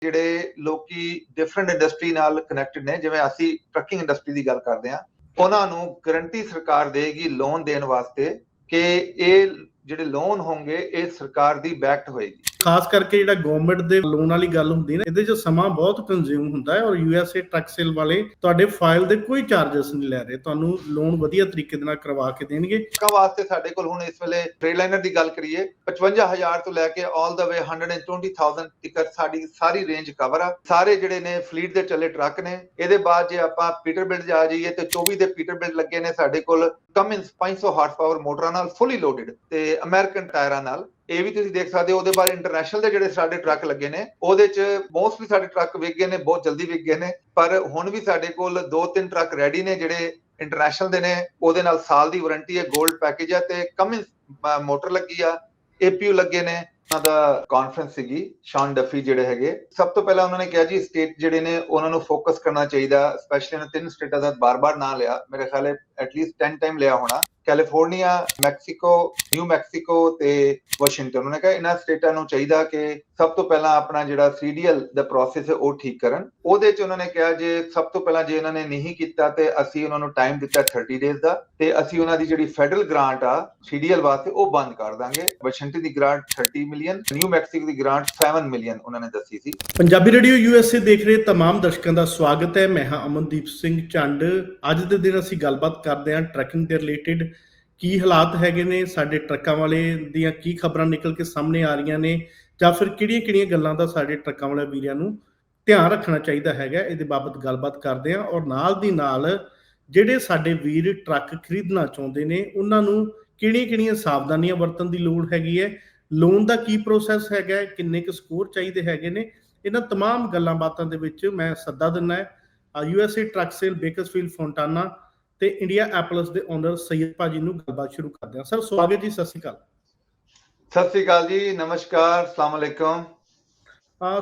ਜਿਹੜੇ ਲੋਕੀ different industry ਨਾਲ ਕਨੈਕਟਡ ਨੇ, ਜਿਵੇਂ ਅਸੀਂ ਟਰੱਕਿੰਗ ਇੰਡਸਟਰੀ ਦੀ ਗੱਲ ਕਰਦੇ ਹਾਂ, ਉਹਨਾਂ ਨੂੰ ਗਰੰਟੀ ਸਰਕਾਰ ਦੇਗੀ ਲੋਨ ਦੇਣ ਵਾਸਤੇ ਕਿ ਇਹ ਜਿਹੜੇ ਲੋਨ ਹੋਣਗੇ ਇਹ ਸਰਕਾਰ ਦੀ ਬੈਕਡ ਹੋਏਗੀ। ਖਾਸ ਕਰਕੇ ਜਿਹੜਾ ਗਵਰਨਮੈਂਟ ਦੇ ਲੋਨ ਵਾਲੀ ਗੱਲ ਹੁੰਦੀ ਨਾ, ਇਹਦੇ 'ਚ ਸਮਾਂ ਬਹੁਤ ਕੰਜ਼ਿਊਮ ਹੁੰਦਾ ਹੈ। ਔਰ USA ਟਰੱਕ ਸੇਲ ਵਾਲੇ ਤੁਹਾਡੇ ਫਾਈਲ ਦੇ ਕੋਈ ਚਾਰजेस ਨਹੀਂ ਲੈ ਰਹੇ, ਤੁਹਾਨੂੰ ਲੋਨ ਵਧੀਆ ਤਰੀਕੇ ਦੇ ਨਾਲ ਕਰਵਾ ਕੇ ਦੇਣਗੇ। ਟਰੱਕਾਂ ਵਾਸਤੇ ਸਾਡੇ ਕੋਲ ਹੁਣ ਇਸ ਵੇਲੇ ਟ੍ਰੇਲਲਾਈਨਰ ਦੀ ਗੱਲ ਕਰੀਏ 55,000 ਤੋਂ ਲੈ ਕੇ ਆਲ ਦਾ ਵੇ 120,000 ਤੱਕ ਸਾਡੀ ਸਾਰੀ ਰੇਂਜ ਕਵਰ ਆ। ਸਾਰੇ ਜਿਹੜੇ ਨੇ ਫਲੀਟ ਦੇ ਚੱਲੇ ਟਰੱਕ ਨੇ। ਇਹਦੇ ਬਾਅਦ ਜੇ ਆਪਾਂ ਪੀਟਰਬਿਲਟ ਜਾ ਜਾਈਏ ਤੇ 24 ਦੇ ਪੀਟਰਬਿਲਟ ਲੱਗੇ ਨੇ ਸਾਡੇ ਕੋਲ ਕਮਿੰਸ 500 ਹਾਰਸ ਪਾਵਰ ਮੋਟਰਾਂ ਨਾਲ ਫੁੱਲੀ ਲੋਡਡ ਤੇ ਅਮਰੀਕਨ ਟਾਇਰਾਂ ਨਾਲ। ਇਹ ਵੀ ਤੁਸੀਂ ਦੇਖ ਸਕਦੇ ਹੋ। ਉਹਦੇ ਬਾਅਦ ਇੰਟਰਨੈਸ਼ਨਲ ਦੇ ਜਿਹੜੇ ਸਾਡੇ ਟਰੱਕ ਲੱਗੇ ਨੇ ਉਹਦੇ 'ਚ ਮੋਸਟਲੀ ਸਾਡੇ ਟਰੱਕ ਵਿਕ ਗਏ ਨੇ, ਬਹੁਤ ਜਲਦੀ ਵਿਕ ਗਏ ਨੇ, ਪਰ ਹੁਣ ਵੀ ਸਾਡੇ ਕੋਲ 2-3 ਟਰੱਕ ਰੈਡੀ ਨੇ ਜਿਹੜੇ ਇੰਟਰਨੈਸ਼ਨਲ ਦੇ ਨੇ। ਉਹਦੇ ਨਾਲ ਸਾਲ ਦੀ ਵਾਰੰਟੀ ਹੈ, 골ਡ ਪੈਕੇਜ ਹੈ ਤੇ ਕਮਿੰਸ ਮੋਟਰ ਲੱਗੀ ਆ, APU ਲੱਗੇ ਨੇ। ਉਹਨਾਂ ਦਾ ਕਾਨਫਰੰਸ ਸੀਗੀ ਸ਼ੌਨ ਡਫੀ ਜਿਹੜੇ ਹੈਗੇ। ਸਭ ਤੋਂ ਪਹਿਲਾਂ ਉਹਨਾਂ ਨੇ ਕਿਹਾ ਜੀ ਸਟੇਟ ਜਿਹੜੇ ਨੇ ਉਹਨਾਂ ਨੂੰ ਫੋਕਸ ਕਰਨਾ ਚਾਹੀਦਾ, ਸਪੈਸ਼ਲੀ ਇਹਨਾਂ 3 ਸਟੇਟਾਂ ਦਾ ਬਾਰ-ਬਾਰ ਨਾਂ ਲਿਆ, ਮੇਰੇ ਖਿਆਲ ਹੈ ਐਟਲੀਸਟ 10 ਟਾਈਮ ਲਿਆ ਹੋਣਾ। ਕੈਲੀਫੋਰਨੀਆ, ਮੈਕਸੀਕੋ, ਨਿਊ ਮੈਕਸੀਕੋ ਤੇ ਵਾਸ਼ਿੰਗਟਨ। ਉਹਨਾਂ ਨੇ ਕਿਹਾ ਇਹਨਾਂ ਸਟੇਟਾਂ ਨੂੰ ਚਾਹੀਦਾ ਕਿ ਸਭ ਤੋਂ ਪਹਿਲਾਂ ਆਪਣਾ ਜਿਹੜਾ CDL ਦਾ ਪ੍ਰੋਸੈਸ ਹੈ ਉਹ ਠੀਕ ਕਰਨ। ਉਹਦੇ 'ਚ ਉਹਨਾਂ ਨੇ ਕਿਹਾ ਜੇ ਸਭ ਤੋਂ ਪਹਿਲਾਂ ਜੇ ਇਹਨਾਂ ਨੇ ਨਹੀਂ ਕੀਤਾ ਤੇ ਅਸੀਂ ਉਹਨਾਂ ਨੂੰ ਟਾਈਮ ਦਿੱਤਾ 30 ਡੇਜ਼ ਦਾ, ਤੇ ਅਸੀਂ ਉਹਨਾਂ ਦੀ ਜਿਹੜੀ ਫੈਡਰਲ ਗ੍ਰਾਂਟ ਆ CDL ਵਾਸਤੇ ਉਹ ਬੰਦ ਕਰ ਦਾਂਗੇ। ਵਾਸ਼ਿੰਗਟਨ ਦੀ ਗ੍ਰਾਂਟ 30 ਮਿਲੀਅਨ, ਨਿਊ ਮੈਕਸੀਕੋ ਦੀ ਗ੍ਰਾਂਟ 7 ਮਿਲੀਅਨ ਉਹਨਾਂ ਨੇ ਦੱਸੀ ਸੀ। ਪੰਜਾਬੀ ਰੇਡੀਓ USA ਦੇਖ ਰਹੇ तमाम ਦਰਸ਼ਕਾਂ ਦਾ ਸਵਾਗਤ ਹੈ। ਮੈਂ ਹਾਂ ਅਮਨਦੀਪ ਸਿੰਘ ਚੰਡ। ਅੱਜ ਦੇ ਦਿਨ ਅਸੀਂ ਗੱਲਬਾਤ ਕਰਦੇ ਹਾਂ ਟਰੱਕਿੰਗ ਦੇ ਰਿਲੇਟਿਡ। ਕੀ ਹਾਲਾਤ ਹੈਗੇ ਨੇ ਸਾਡੇ ਟਰੱਕਾਂ ਵਾਲੇ ਦੀਆਂ, ਕੀ ਖਬਰਾਂ ਨਿਕਲ ਕੇ ਸਾਹਮਣੇ ਆ ਰਹੀਆਂ ਨੇ, ਜਾਂ ਫਿਰ ਕਿਹੜੀਆਂ ਗੱਲਾਂ ਦਾ ਸਾਡੇ ਟਰੱਕਾਂ ਵਾਲੇ ਵੀਰਾਂ ਨੂੰ ਧਿਆਨ ਰੱਖਣਾ ਚਾਹੀਦਾ ਹੈਗਾ, ਇਹਦੇ ਬਾਬਤ ਗੱਲਬਾਤ ਕਰਦੇ ਹਾਂ। ਔਰ ਨਾਲ ਦੀ ਨਾਲ ਜਿਹੜੇ ਸਾਡੇ ਵੀਰ ਟਰੱਕ ਖਰੀਦਣਾ ਚਾਹੁੰਦੇ ਨੇ ਉਹਨਾਂ ਨੂੰ ਕਿਹੜੀਆਂ ਸਾਵਧਾਨੀਆਂ ਵਰਤਣ ਦੀ ਲੋੜ ਹੈਗੀ ਹੈ, ਲੋਨ ਦਾ ਕੀ ਪ੍ਰੋਸੈਸ ਹੈਗਾ, ਕਿੰਨੇ ਕੁ ਸਕੋਰ ਚਾਹੀਦੇ ਹੈਗੇ ਨੇ, ਇਹਨਾਂ तमाम ਗੱਲਾਂ ਬਾਤਾਂ ਦੇ ਵਿੱਚ ਮੈਂ ਸੱਦਾ ਦਿੰਦਾ ਹੈ USA ਟਰੱਕ ਸੇਲ ਬੇਕਰਸਫੀਲਡ ਫੋਂਟਾਨਾ ਤੇ ਇੰਡੀਆ ਐਪਲਸ ਦੇ ਓਨਰ ਸੈਯਦ ਭਾਜੀ ਨੂੰ ਗੱਲਬਾਤ ਸ਼ੁਰੂ ਕਰਦੇ ਹਾਂ। ਸਰ ਸਵਾਗਤ ਜੀ, ਸਤਿ ਸ਼੍ਰੀ ਅਕਾਲ। ਸਤਿ ਸ਼੍ਰੀ ਅਕਾਲ ਜੀ, ਨਮਸਕਾਰ, ਅਸਲਾਮ ਅਲੈਕੁਮ।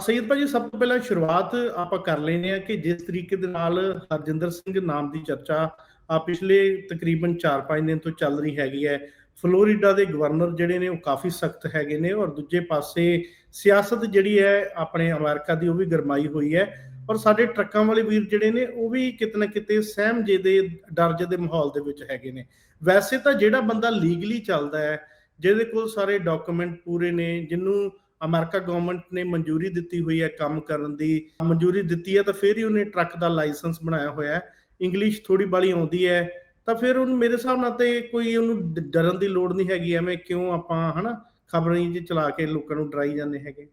ਸੈਯਦ ਭਾਜੀ, ਸਭ ਤੋਂ ਪਹਿਲਾਂ ਸ਼ੁਰੂਆਤ ਆਪਾਂ ਕਰ ਲੈਂਦੇ ਹਾਂ ਕਿ ਜਿਸ ਤਰੀਕੇ ਦੇ ਨਾਲ ਹਰਜਿੰਦਰ ਸਿੰਘ ਨਾਮ ਦੀ ਚਰਚਾ ਪਿਛਲੇ ਤਕਰੀਬਨ 4-5 ਦਿਨ ਤੋਂ ਚੱਲ ਰਹੀ ਹੈਗੀ ਹੈ। ਫਲੋਰੀਡਾ ਦੇ ਗਵਰਨਰ ਜਿਹੜੇ ਨੇ ਉਹ ਕਾਫੀ ਸਖਤ ਹੈਗੇ ਨੇ, ਔਰ ਦੂਜੇ ਪਾਸੇ ਸਿਆਸਤ ਜਿਹੜੀ ਹੈ ਆਪਣੇ ਅਮਰੀਕਾ ਦੀ ਉਹ ਵੀ ਗਰਮਾਈ ਹੋਈ ਹੈ। ਔਰ ਸਾਡੇ ਟਰੱਕਾਂ ਵਾਲੇ ਵੀਰ ਜਿਹੜੇ ਨੇ ਉਹ ਵੀ ਕਿਤੇ ਨਾ ਕਿਤੇ ਸਹਿਮ ਜੇ ਦੇ ਡਰ ਜੇ ਦੇ ਮਾਹੌਲ ਦੇ ਵਿੱਚ ਹੈਗੇ ਨੇ। ਵੈਸੇ ਤਾਂ ਜਿਹੜਾ ਬੰਦਾ ਲੀਗਲੀ ਚੱਲਦਾ ਹੈ, ਜਿਹਦੇ ਕੋਲ ਸਾਰੇ ਡਾਕੂਮੈਂਟ ਪੂਰੇ ਨੇ, ਜਿਹਨੂੰ ਅਮਰੀਕਾ ਗਵਰਨਮੈਂਟ ਨੇ ਮਨਜ਼ੂਰੀ ਦਿੱਤੀ ਹੋਈ ਹੈ ਕੰਮ ਕਰਨ ਦੀ, ਮਨਜ਼ੂਰੀ ਦਿੱਤੀ ਹੈ ਤਾਂ ਫਿਰ ਹੀ ਉਹਨੇ ਟਰੱਕ ਦਾ ਲਾਇਸੈਂਸ ਬਣਾਇਆ ਹੋਇਆ ਹੈ। ਇੰਗਲਿਸ਼ ਥੋੜੀ ਬਾਲੀ ਆਉਂਦੀ ਹੈ ਤਾਂ ਫਿਰ ਉਹਨੂੰ ਮੇਰੇ ਹਿਸਾਬ ਨਾਲ ਤੇ ਕੋਈ ਉਹਨੂੰ ਡਰਨ ਦੀ ਲੋੜ ਨਹੀਂ ਹੈਗੀ। ਐਵੇਂ ਕਿਉਂ ਆਪਾਂ ਖਬਰਾਂ ਜੀ ਚਲਾ ਕੇ ਲੋਕਾਂ ਨੂੰ ਡਰਾਈ ਜਾਂਦੇ ਹੈਗੇ।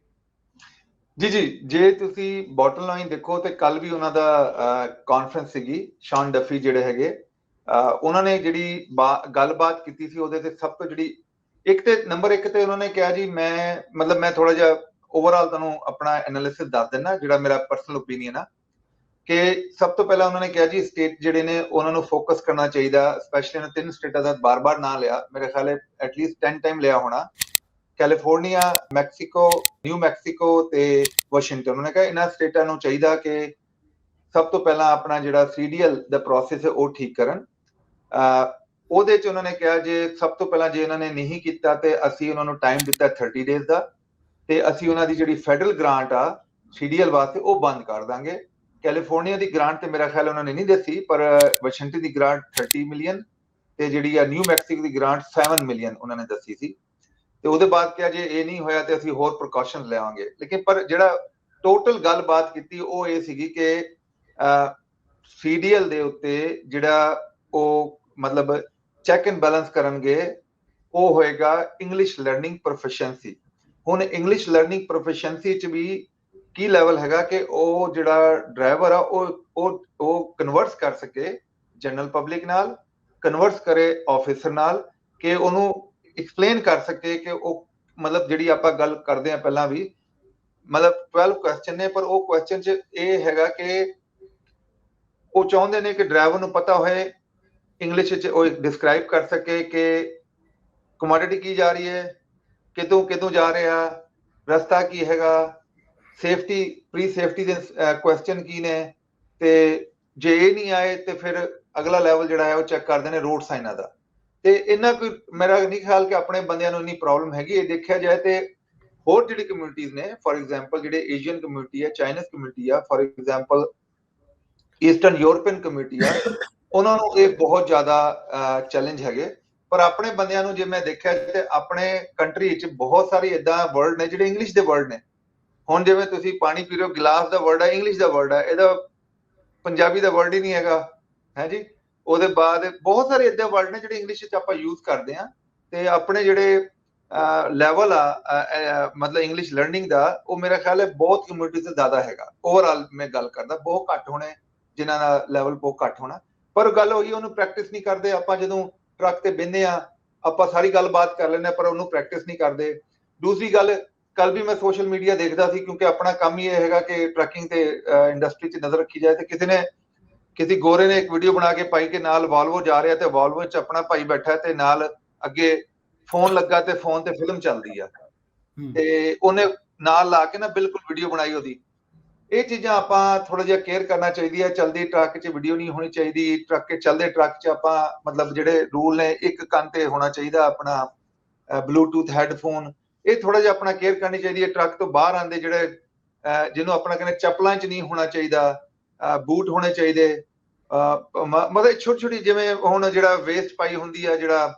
ਜੀ, ਜੇ ਤੁਸੀਂ ਬੋਟਮ ਲਾਈਨ ਦੇਖੋ ਤੇ ਕੱਲ ਵੀ ਉਹਨਾਂ ਦਾ ਕਾਨਫਰੰਸ ਸੀਗੀ ਸ਼ੌਨ ਡਫੀ ਜਿਹੜੇ ਹੈਗੇ। ਉਹਨਾਂ ਨੇ ਜਿਹੜੀ ਗੱਲਬਾਤ ਕੀਤੀ ਸੀ ਉਹਦੇ ਤੇ ਸਭ ਤੋਂ ਜਿਹੜੀ ਨੰਬਰ 1 ਤੇ ਉਹਨਾਂ ਨੇ ਕਿਹਾ ਜੀ ਮੈਂ ਥੋੜਾ ਜਿਹਾ ਓਵਰਆਲ ਤੁਹਾਨੂੰ ਆਪਣਾ ਐਨਾਲਿਸਿਸ ਦੱਸ ਦਿੰਦਾ, ਜਿਹੜਾ ਮੇਰਾ ਪਰਸਨਲ ਓਪੀਨੀਅਨ ਆ, ਕਿ ਸਭ ਤੋਂ ਪਹਿਲਾਂ ਉਹਨਾਂ ਨੇ ਕਿਹਾ ਜੀ ਸਟੇਟ ਜਿਹੜੇ ਨੇ ਉਹਨਾਂ ਨੂੰ ਫੋਕਸ ਕਰਨਾ ਚਾਹੀਦਾ, ਸਪੈਸ਼ਲੀ ਇਹਨਾਂ 3 ਸਟੇਟਾਂ ਦਾ ਬਾਰ-ਬਾਰ ਨਾਂ ਲਿਆ, ਮੇਰੇ ਖਿਆਲ ਹੈ ਐਟਲੀਸਟ 10 ਟਾਈਮ ਲਿਆ ਹੋਣਾ। ਕੈਲੀਫੋਰਨੀਆ, ਮੈਕਸੀਕੋ, ਨਿਊ ਮੈਕਸੀਕੋ ਤੇ ਵਾਸ਼ਿੰਗਟਨ। ਉਹਨਾਂ ਨੇ ਕਿਹਾ ਇਹਨਾਂ ਸਟੇਟਾਂ ਨੂੰ ਚਾਹੀਦਾ ਕਿ ਸਭ ਤੋਂ ਪਹਿਲਾਂ ਆਪਣਾ ਜਿਹੜਾ CDL ਦਾ ਪ੍ਰੋਸੈਸ ਹੈ ਉਹ ਠੀਕ ਕਰਨ। ਉਹਦੇ 'ਚ ਉਹਨਾਂ ਨੇ ਕਿਹਾ ਜੇ ਸਭ ਤੋਂ ਪਹਿਲਾਂ ਜੇ ਇਹਨਾਂ ਨੇ ਨਹੀਂ ਕੀਤਾ ਤੇ ਅਸੀਂ ਉਹਨਾਂ ਨੂੰ ਟਾਈਮ ਦਿੱਤਾ 30 ਡੇਜ਼ ਦਾ, ਤੇ ਅਸੀਂ ਉਹਨਾਂ ਦੀ ਜਿਹੜੀ ਫੈਡਰਲ ਗ੍ਰਾਂਟ ਆ CDL ਵਾਸਤੇ ਉਹ ਬੰਦ ਕਰ ਦਾਂਗੇ। ਕੈਲੀਫੋਰਨੀਆ ਦੀ ਗ੍ਰਾਂਟ ਤੇ ਮੇਰਾ ਖਿਆਲ ਉਹਨਾਂ ਨੇ ਨਹੀਂ ਦੱਸੀ, ਪਰ ਵਾਸ਼ਿੰਗਟਨ ਦੀ ਗ੍ਰਾਂਟ 30 ਮਿਲੀਅਨ ਤੇ ਜਿਹੜੀ ਆ ਨਿਊ ਮੈਕਸੀਕੋ ਦੀ ਗ੍ਰਾਂਟ 7 ਮਿਲੀਅਨ ਉਹਨਾਂ ਨੇ ਦੱਸੀ ਸੀ। ਤੇ ਉਹਦੇ ਬਾਅਦ ਕਿਹਾ ਜੇ ਇਹ ਨਹੀਂ ਹੋਇਆ ਤੇ ਅਸੀਂ ਹੋਰ ਪ੍ਰੀਕਾਸ਼ਨ ਲਵਾਂਗੇ। ਲੇਕਿਨ ਪਰ ਜਿਹੜਾ ਟੋਟਲ ਗੱਲਬਾਤ ਕੀਤੀ ਉਹ ਇਹ ਸੀਗੀ ਕਿ CDL ਦੇ ਉੱਤੇ ਜਿਹੜਾ ਉਹ ਮਤਲਬ ਚੈੱਕ ਐਂਡ ਬੈਲੈਂਸ ਕਰਨਗੇ ਉਹ ਹੋਏਗਾ ਇੰਗਲਿਸ਼ ਲਰਨਿੰਗ ਪ੍ਰੋਫੀਸ਼ੀਐਂਸੀ। ਹੁਣ ਇੰਗਲਿਸ਼ ਲਰਨਿੰਗ ਪ੍ਰੋਫੀਸ਼ੀਐਂਸੀ 'ਚ ਵੀ ਕੀ ਲੈਵਲ ਹੈਗਾ ਕਿ ਉਹ ਜਿਹੜਾ ਡਰਾਈਵਰ ਆ ਉਹ ਕਨਵਰਸ ਕਰ ਸਕੇ ਜਨਰਲ ਪਬਲਿਕ ਨਾਲ, ਕਨਵਰਸ ਕਰੇ ਆਫਿਸਰ ਨਾਲ, ਕਿ ਉਹਨੂੰ ਐਕਸਪਲੇਨ ਕਰ ਸਕੇ ਕਿ ਉਹ ਮਤਲਬ ਜਿਹੜੀ ਆਪਾਂ ਗੱਲ ਕਰਦੇ ਆ ਪਹਿਲਾਂ ਵੀ ਮਤਲਬ 12 ਕੁਐਸਚਨ ਨੇ, ਪਰ ਉਹ ਕੁਐਸਚਨ 'ਚ ਇਹ ਹੈਗਾ ਕਿ ਉਹ ਚਾਹੁੰਦੇ ਨੇ ਕਿ ਡਰਾਈਵਰ ਨੂੰ ਪਤਾ ਹੋਏ, ਇੰਗਲਿਸ਼ 'ਚ ਉਹ ਡਿਸਕ੍ਰਾਈਬ ਕਰ ਸਕੇ ਕਿ ਕਮੋਡਿਟੀ ਕੀ ਜਾ ਰਹੀ ਹੈ, ਕਿਤੋਂ ਜਾ ਰਿਹਾ, ਰਸਤਾ ਕੀ ਹੈਗਾ, ਸੇਫਟੀ ਪ੍ਰੀ ਸੇਫਟੀ ਦੇ ਕੁਐਸਚਨ ਕੀ ਨੇ, ਤੇ ਜੇ ਇਹ ਨਹੀਂ ਆਏ ਤੇ ਫਿਰ ਅਗਲਾ ਲੈਵਲ ਜਿਹੜਾ ਹੈ ਉਹ ਚੈੱਕ ਕਰਦੇ ਨੇ ਰੋਡ ਸਾਈਨਾਂ ਦਾ। ਤੇ ਇਹਨਾਂ ਕੋਈ ਮੇਰਾ ਨਹੀਂ ਖਿਆਲ ਕਿ ਆਪਣੇ ਬੰਦਿਆਂ ਨੂੰ ਇੰਨੀ ਪ੍ਰੋਬਲਮ ਹੈਗੀ। ਇਹ ਦੇਖਿਆ ਜਾਏ ਤੇ ਹੋਰ ਜਿਹੜੀ ਕਮਿਊਨਿਟੀਜ਼ ਨੇ, ਫॉर एग्जांपल ਜਿਹੜੇ ਏਸ਼ੀਅਨ ਕਮਿਊਨਿਟੀ ਹੈ, ਚਾਈਨੀਜ਼ ਕਮਿਊਨਿਟੀ ਆ, for example eastern European community ਆ, ਉਹਨਾਂ ਨੂੰ ਇਹ ਬਹੁਤ ਜ਼ਿਆਦਾ ਚੈਲੰਜ ਹੈਗੇ। ਪਰ ਆਪਣੇ ਬੰਦਿਆਂ ਨੂੰ ਜੇ ਮੈਂ ਦੇਖਿਆ ਤੇ ਆਪਣੇ ਕੰਟਰੀ ਵਿੱਚ ਬਹੁਤ ਸਾਰੇ ਇਦਾਂ ਵਰਡ ਨੇ ਜਿਹੜੇ ਇੰਗਲਿਸ਼ ਦੇ ਵਰਡ ਨੇ। ਹੁਣ ਜਿਵੇਂ ਤੁਸੀਂ ਪਾਣੀ ਪੀ ਰਹੇ ਹੋ, ਗਿਲਾਸ ਦਾ ਵਰਡ ਹੈ, ਇੰਗਲਿਸ਼ ਦਾ ਵਰਡ ਹੈ, ਇਹਦਾ ਪੰਜਾਬੀ ਦਾ ਵਰਡ ਹੀ ਨਹੀਂ ਹੈਗਾ, ਹੈ ਜੀ। ਉਹਦੇ ਬਾਅਦ ਬਹੁਤ ਸਾਰੇ ਇਦਾਂ ਵਰਡ ਨੇ ਜਿਹੜੇ ਇੰਗਲਿਸ਼ ਵਿੱਚ ਆਪਾਂ ਯੂਜ਼ ਕਰਦੇ ਹਾਂ, ਤੇ ਆਪਣੇ ਜਿਹੜੇ ਲੈਵਲ ਆ ਮਤਲਬ ਇੰਗਲਿਸ਼ ਲਰਨਿੰਗ ਦਾ, ਉਹ ਮੇਰਾ ਖਿਆਲ ਹੈ ਬਹੁਤ ਕਮਿਊਨਿਟੀ ਤੋਂ ਜ਼ਿਆਦਾ ਹੈਗਾ। ਓਵਰਆਲ ਮੈਂ ਗੱਲ ਕਰਦਾ, ਬਹੁਤ ਘੱਟ ਹੋਣੇ ਜਿਨ੍ਹਾਂ ਦਾ ਲੈਵਲ ਬਹੁਤ ਘੱਟ ਹੋਣਾ। ਪਰ ਗੱਲ ਉਹੀ, ਉਹਨੂੰ ਪ੍ਰੈਕਟਿਸ ਨਹੀਂ ਕਰਦੇ। ਆਪਾਂ ਜਦੋਂ ਟਰੱਕ ਤੇ ਬਹਿੰਦੇ ਆ, ਆਪਾਂ ਸਾਰੀ ਗੱਲਬਾਤ ਕਰ ਲੈਂਦੇ, ਪਰ ਉਹਨੂੰ ਪ੍ਰੈਕਟਿਸ ਨਹੀਂ ਕਰਦੇ। ਦੂਸਰੀ ਗੱਲ, ਕੱਲ ਵੀ ਮੈਂ ਸੋਸ਼ਲ ਮੀਡੀਆ ਦੇਖਦਾ ਸੀ, ਕਿਉਂਕਿ ਆਪਣਾ ਕੰਮ ਹੀ ਇਹ ਹੈਗਾ ਕਿ ਟਰੱਕਿੰਗ ਤੇ ਇੰਡਸਟਰੀ 'ਚ ਨਜ਼ਰ ਰੱਖੀ ਜਾਏ। ਤੇ ਕਿਸੇ ਗੋਰੇ ਨੇ ਇੱਕ ਵੀਡੀਓ ਬਣਾ ਕੇ ਪਾਈ ਕਿ ਨਾਲ ਵਾਲਵੋ ਜਾ ਰਿਹਾ, ਤੇ ਵਾਲਵੋ 'ਚ ਆਪਣਾ ਭਾਈ ਬੈਠਾ ਤੇ ਨਾਲ ਅੱਗੇ ਫੋਨ ਲੱਗਾ, ਤੇ ਫੋਨ ਤੇ ਫਿਲਮ ਚੱਲਦੀ ਆ, ਤੇ ਉਹਨੇ ਨਾਲ ਲਾ ਕੇ ਨਾ ਬਿਲਕੁਲ ਵੀਡੀਓ ਬਣਾਈ ਉਹਦੀ। ਇਹ ਚੀਜ਼ਾਂ ਆਪਾਂ ਥੋੜਾ ਜਿਹਾ ਕੇਅਰ ਕਰਨਾ ਚਾਹੀਦੀ ਹੈ। ਚਲਦੀ ਟਰੱਕ 'ਚ ਵੀਡੀਓ ਨਹੀਂ ਹੋਣੀ ਚਾਹੀਦੀ। ਚੱਲਦੇ ਟਰੱਕ 'ਚ ਆਪਾਂ ਮਤਲਬ ਜਿਹੜੇ ਰੂਲ ਨੇ, ਇੱਕ ਕੰਨ ਤੇ ਹੋਣਾ ਚਾਹੀਦਾ ਆਪਣਾ ਬਲੂਟੂਥ ਹੈਡਫੋਨ। ਇਹ ਥੋੜਾ ਜਿਹਾ ਆਪਣਾ ਕੇਅਰ ਕਰਨੀ ਚਾਹੀਦੀ ਹੈ। ਟਰੱਕ ਤੋਂ ਬਾਹਰ ਆਉਂਦੇ ਜਿਹੜੇ ਜਿਹਨੂੰ ਆਪਣਾ ਕਹਿੰਦੇ ਚੱਪਲਾਂ 'ਚ ਨਹੀਂ ਹੋਣਾ ਚਾਹੀਦਾ, ਬੂਟ ਹੋਣੇ ਚਾਹੀਦੇ। ਮਤਲਬ ਛੋਟੀ ਛੋਟੀ ਜਿਵੇਂ ਹੁਣ ਜਿਹੜਾ ਵੇਸਟ ਪਾਈ ਹੁੰਦੀ ਆ, ਜਿਹੜਾ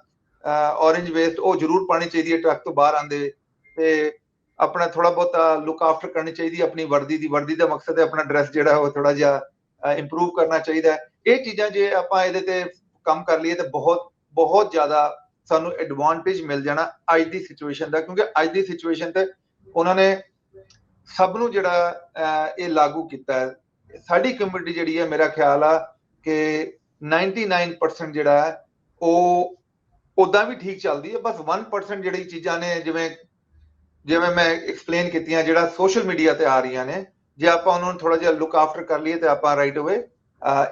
ਔਰੇਂਜ ਵੇਸਟ, ਉਹ ਜ਼ਰੂਰ ਪਾਣੀ ਚਾਹੀਦੀ ਹੈ ਟਰੱਕ ਤੋਂ ਬਾਹਰ ਆਉਂਦੇ। ਤੇ ਆਪਣਾ ਥੋੜਾ ਬਹੁਤਾ ਲੁੱਕ ਆਫਟਰ ਕਰਨੀ ਚਾਹੀਦੀ ਆਪਣੀ ਵਰਦੀ ਦੀ। ਵਰਦੀ ਦਾ ਮਕਸਦ ਹੈ ਆਪਣਾ ਡਰੈਸ ਜਿਹੜਾ ਉਹ ਥੋੜਾ ਜਿਹਾ ਇੰਪਰੂਵ ਕਰਨਾ ਚਾਹੀਦਾ ਹੈ। ਇਹ ਚੀਜ਼ਾਂ ਜੇ ਆਪਾਂ ਇਹਦੇ ਤੇ ਕੰਮ ਕਰ ਲਈਏ ਤੇ ਬਹੁਤ ਬਹੁਤ ਜ਼ਿਆਦਾ ਸਾਨੂੰ ਐਡਵਾਂਟੇਜ ਮਿਲ ਜਾਣਾ ਅੱਜ ਦੀ ਸਿਚੁਏਸ਼ਨ ਦਾ। ਕਿਉਂਕਿ ਅੱਜ ਦੀ ਸਿਚੁਏਸ਼ਨ ਤੇ ਉਹਨਾਂ ਨੇ ਸਭ ਨੂੰ ਜਿਹੜਾ ਇਹ ਲਾਗੂ ਕੀਤਾ ਹੈ। ਸਾਡੀ ਕਮਿਊਨਿਟੀ ਜਿਹੜੀ ਹੈ, ਮੇਰਾ ਖਿਆਲ ਆ ਕਿ 99% ਜਿਹੜਾ ਹੈ ਉਹ ਉਦਾਂ ਵੀ ਠੀਕ ਚੱਲਦੀ ਹੈ। ਬਸ 1% ਜਿਹੜੀ ਚੀਜ਼ਾਂ ਨੇ, ਜਿਵੇਂ ਮੈਂ ਐਕਸਪਲੇਨ ਕੀਤੀਆਂ, ਜਿਹੜਾ ਸੋਸ਼ਲ ਮੀਡੀਆ ਤੇ ਆ ਰਹੀਆਂ ਨੇ, ਜੇ ਆਪਾਂ ਉਹਨਾਂ ਨੂੰ ਥੋੜਾ ਜਿਹਾ ਲੁੱਕ ਆਫਟਰ ਕਰ ਲਈਏ ਤੇ ਆਪਾਂ ਰਾਈਟ ਅਵੇ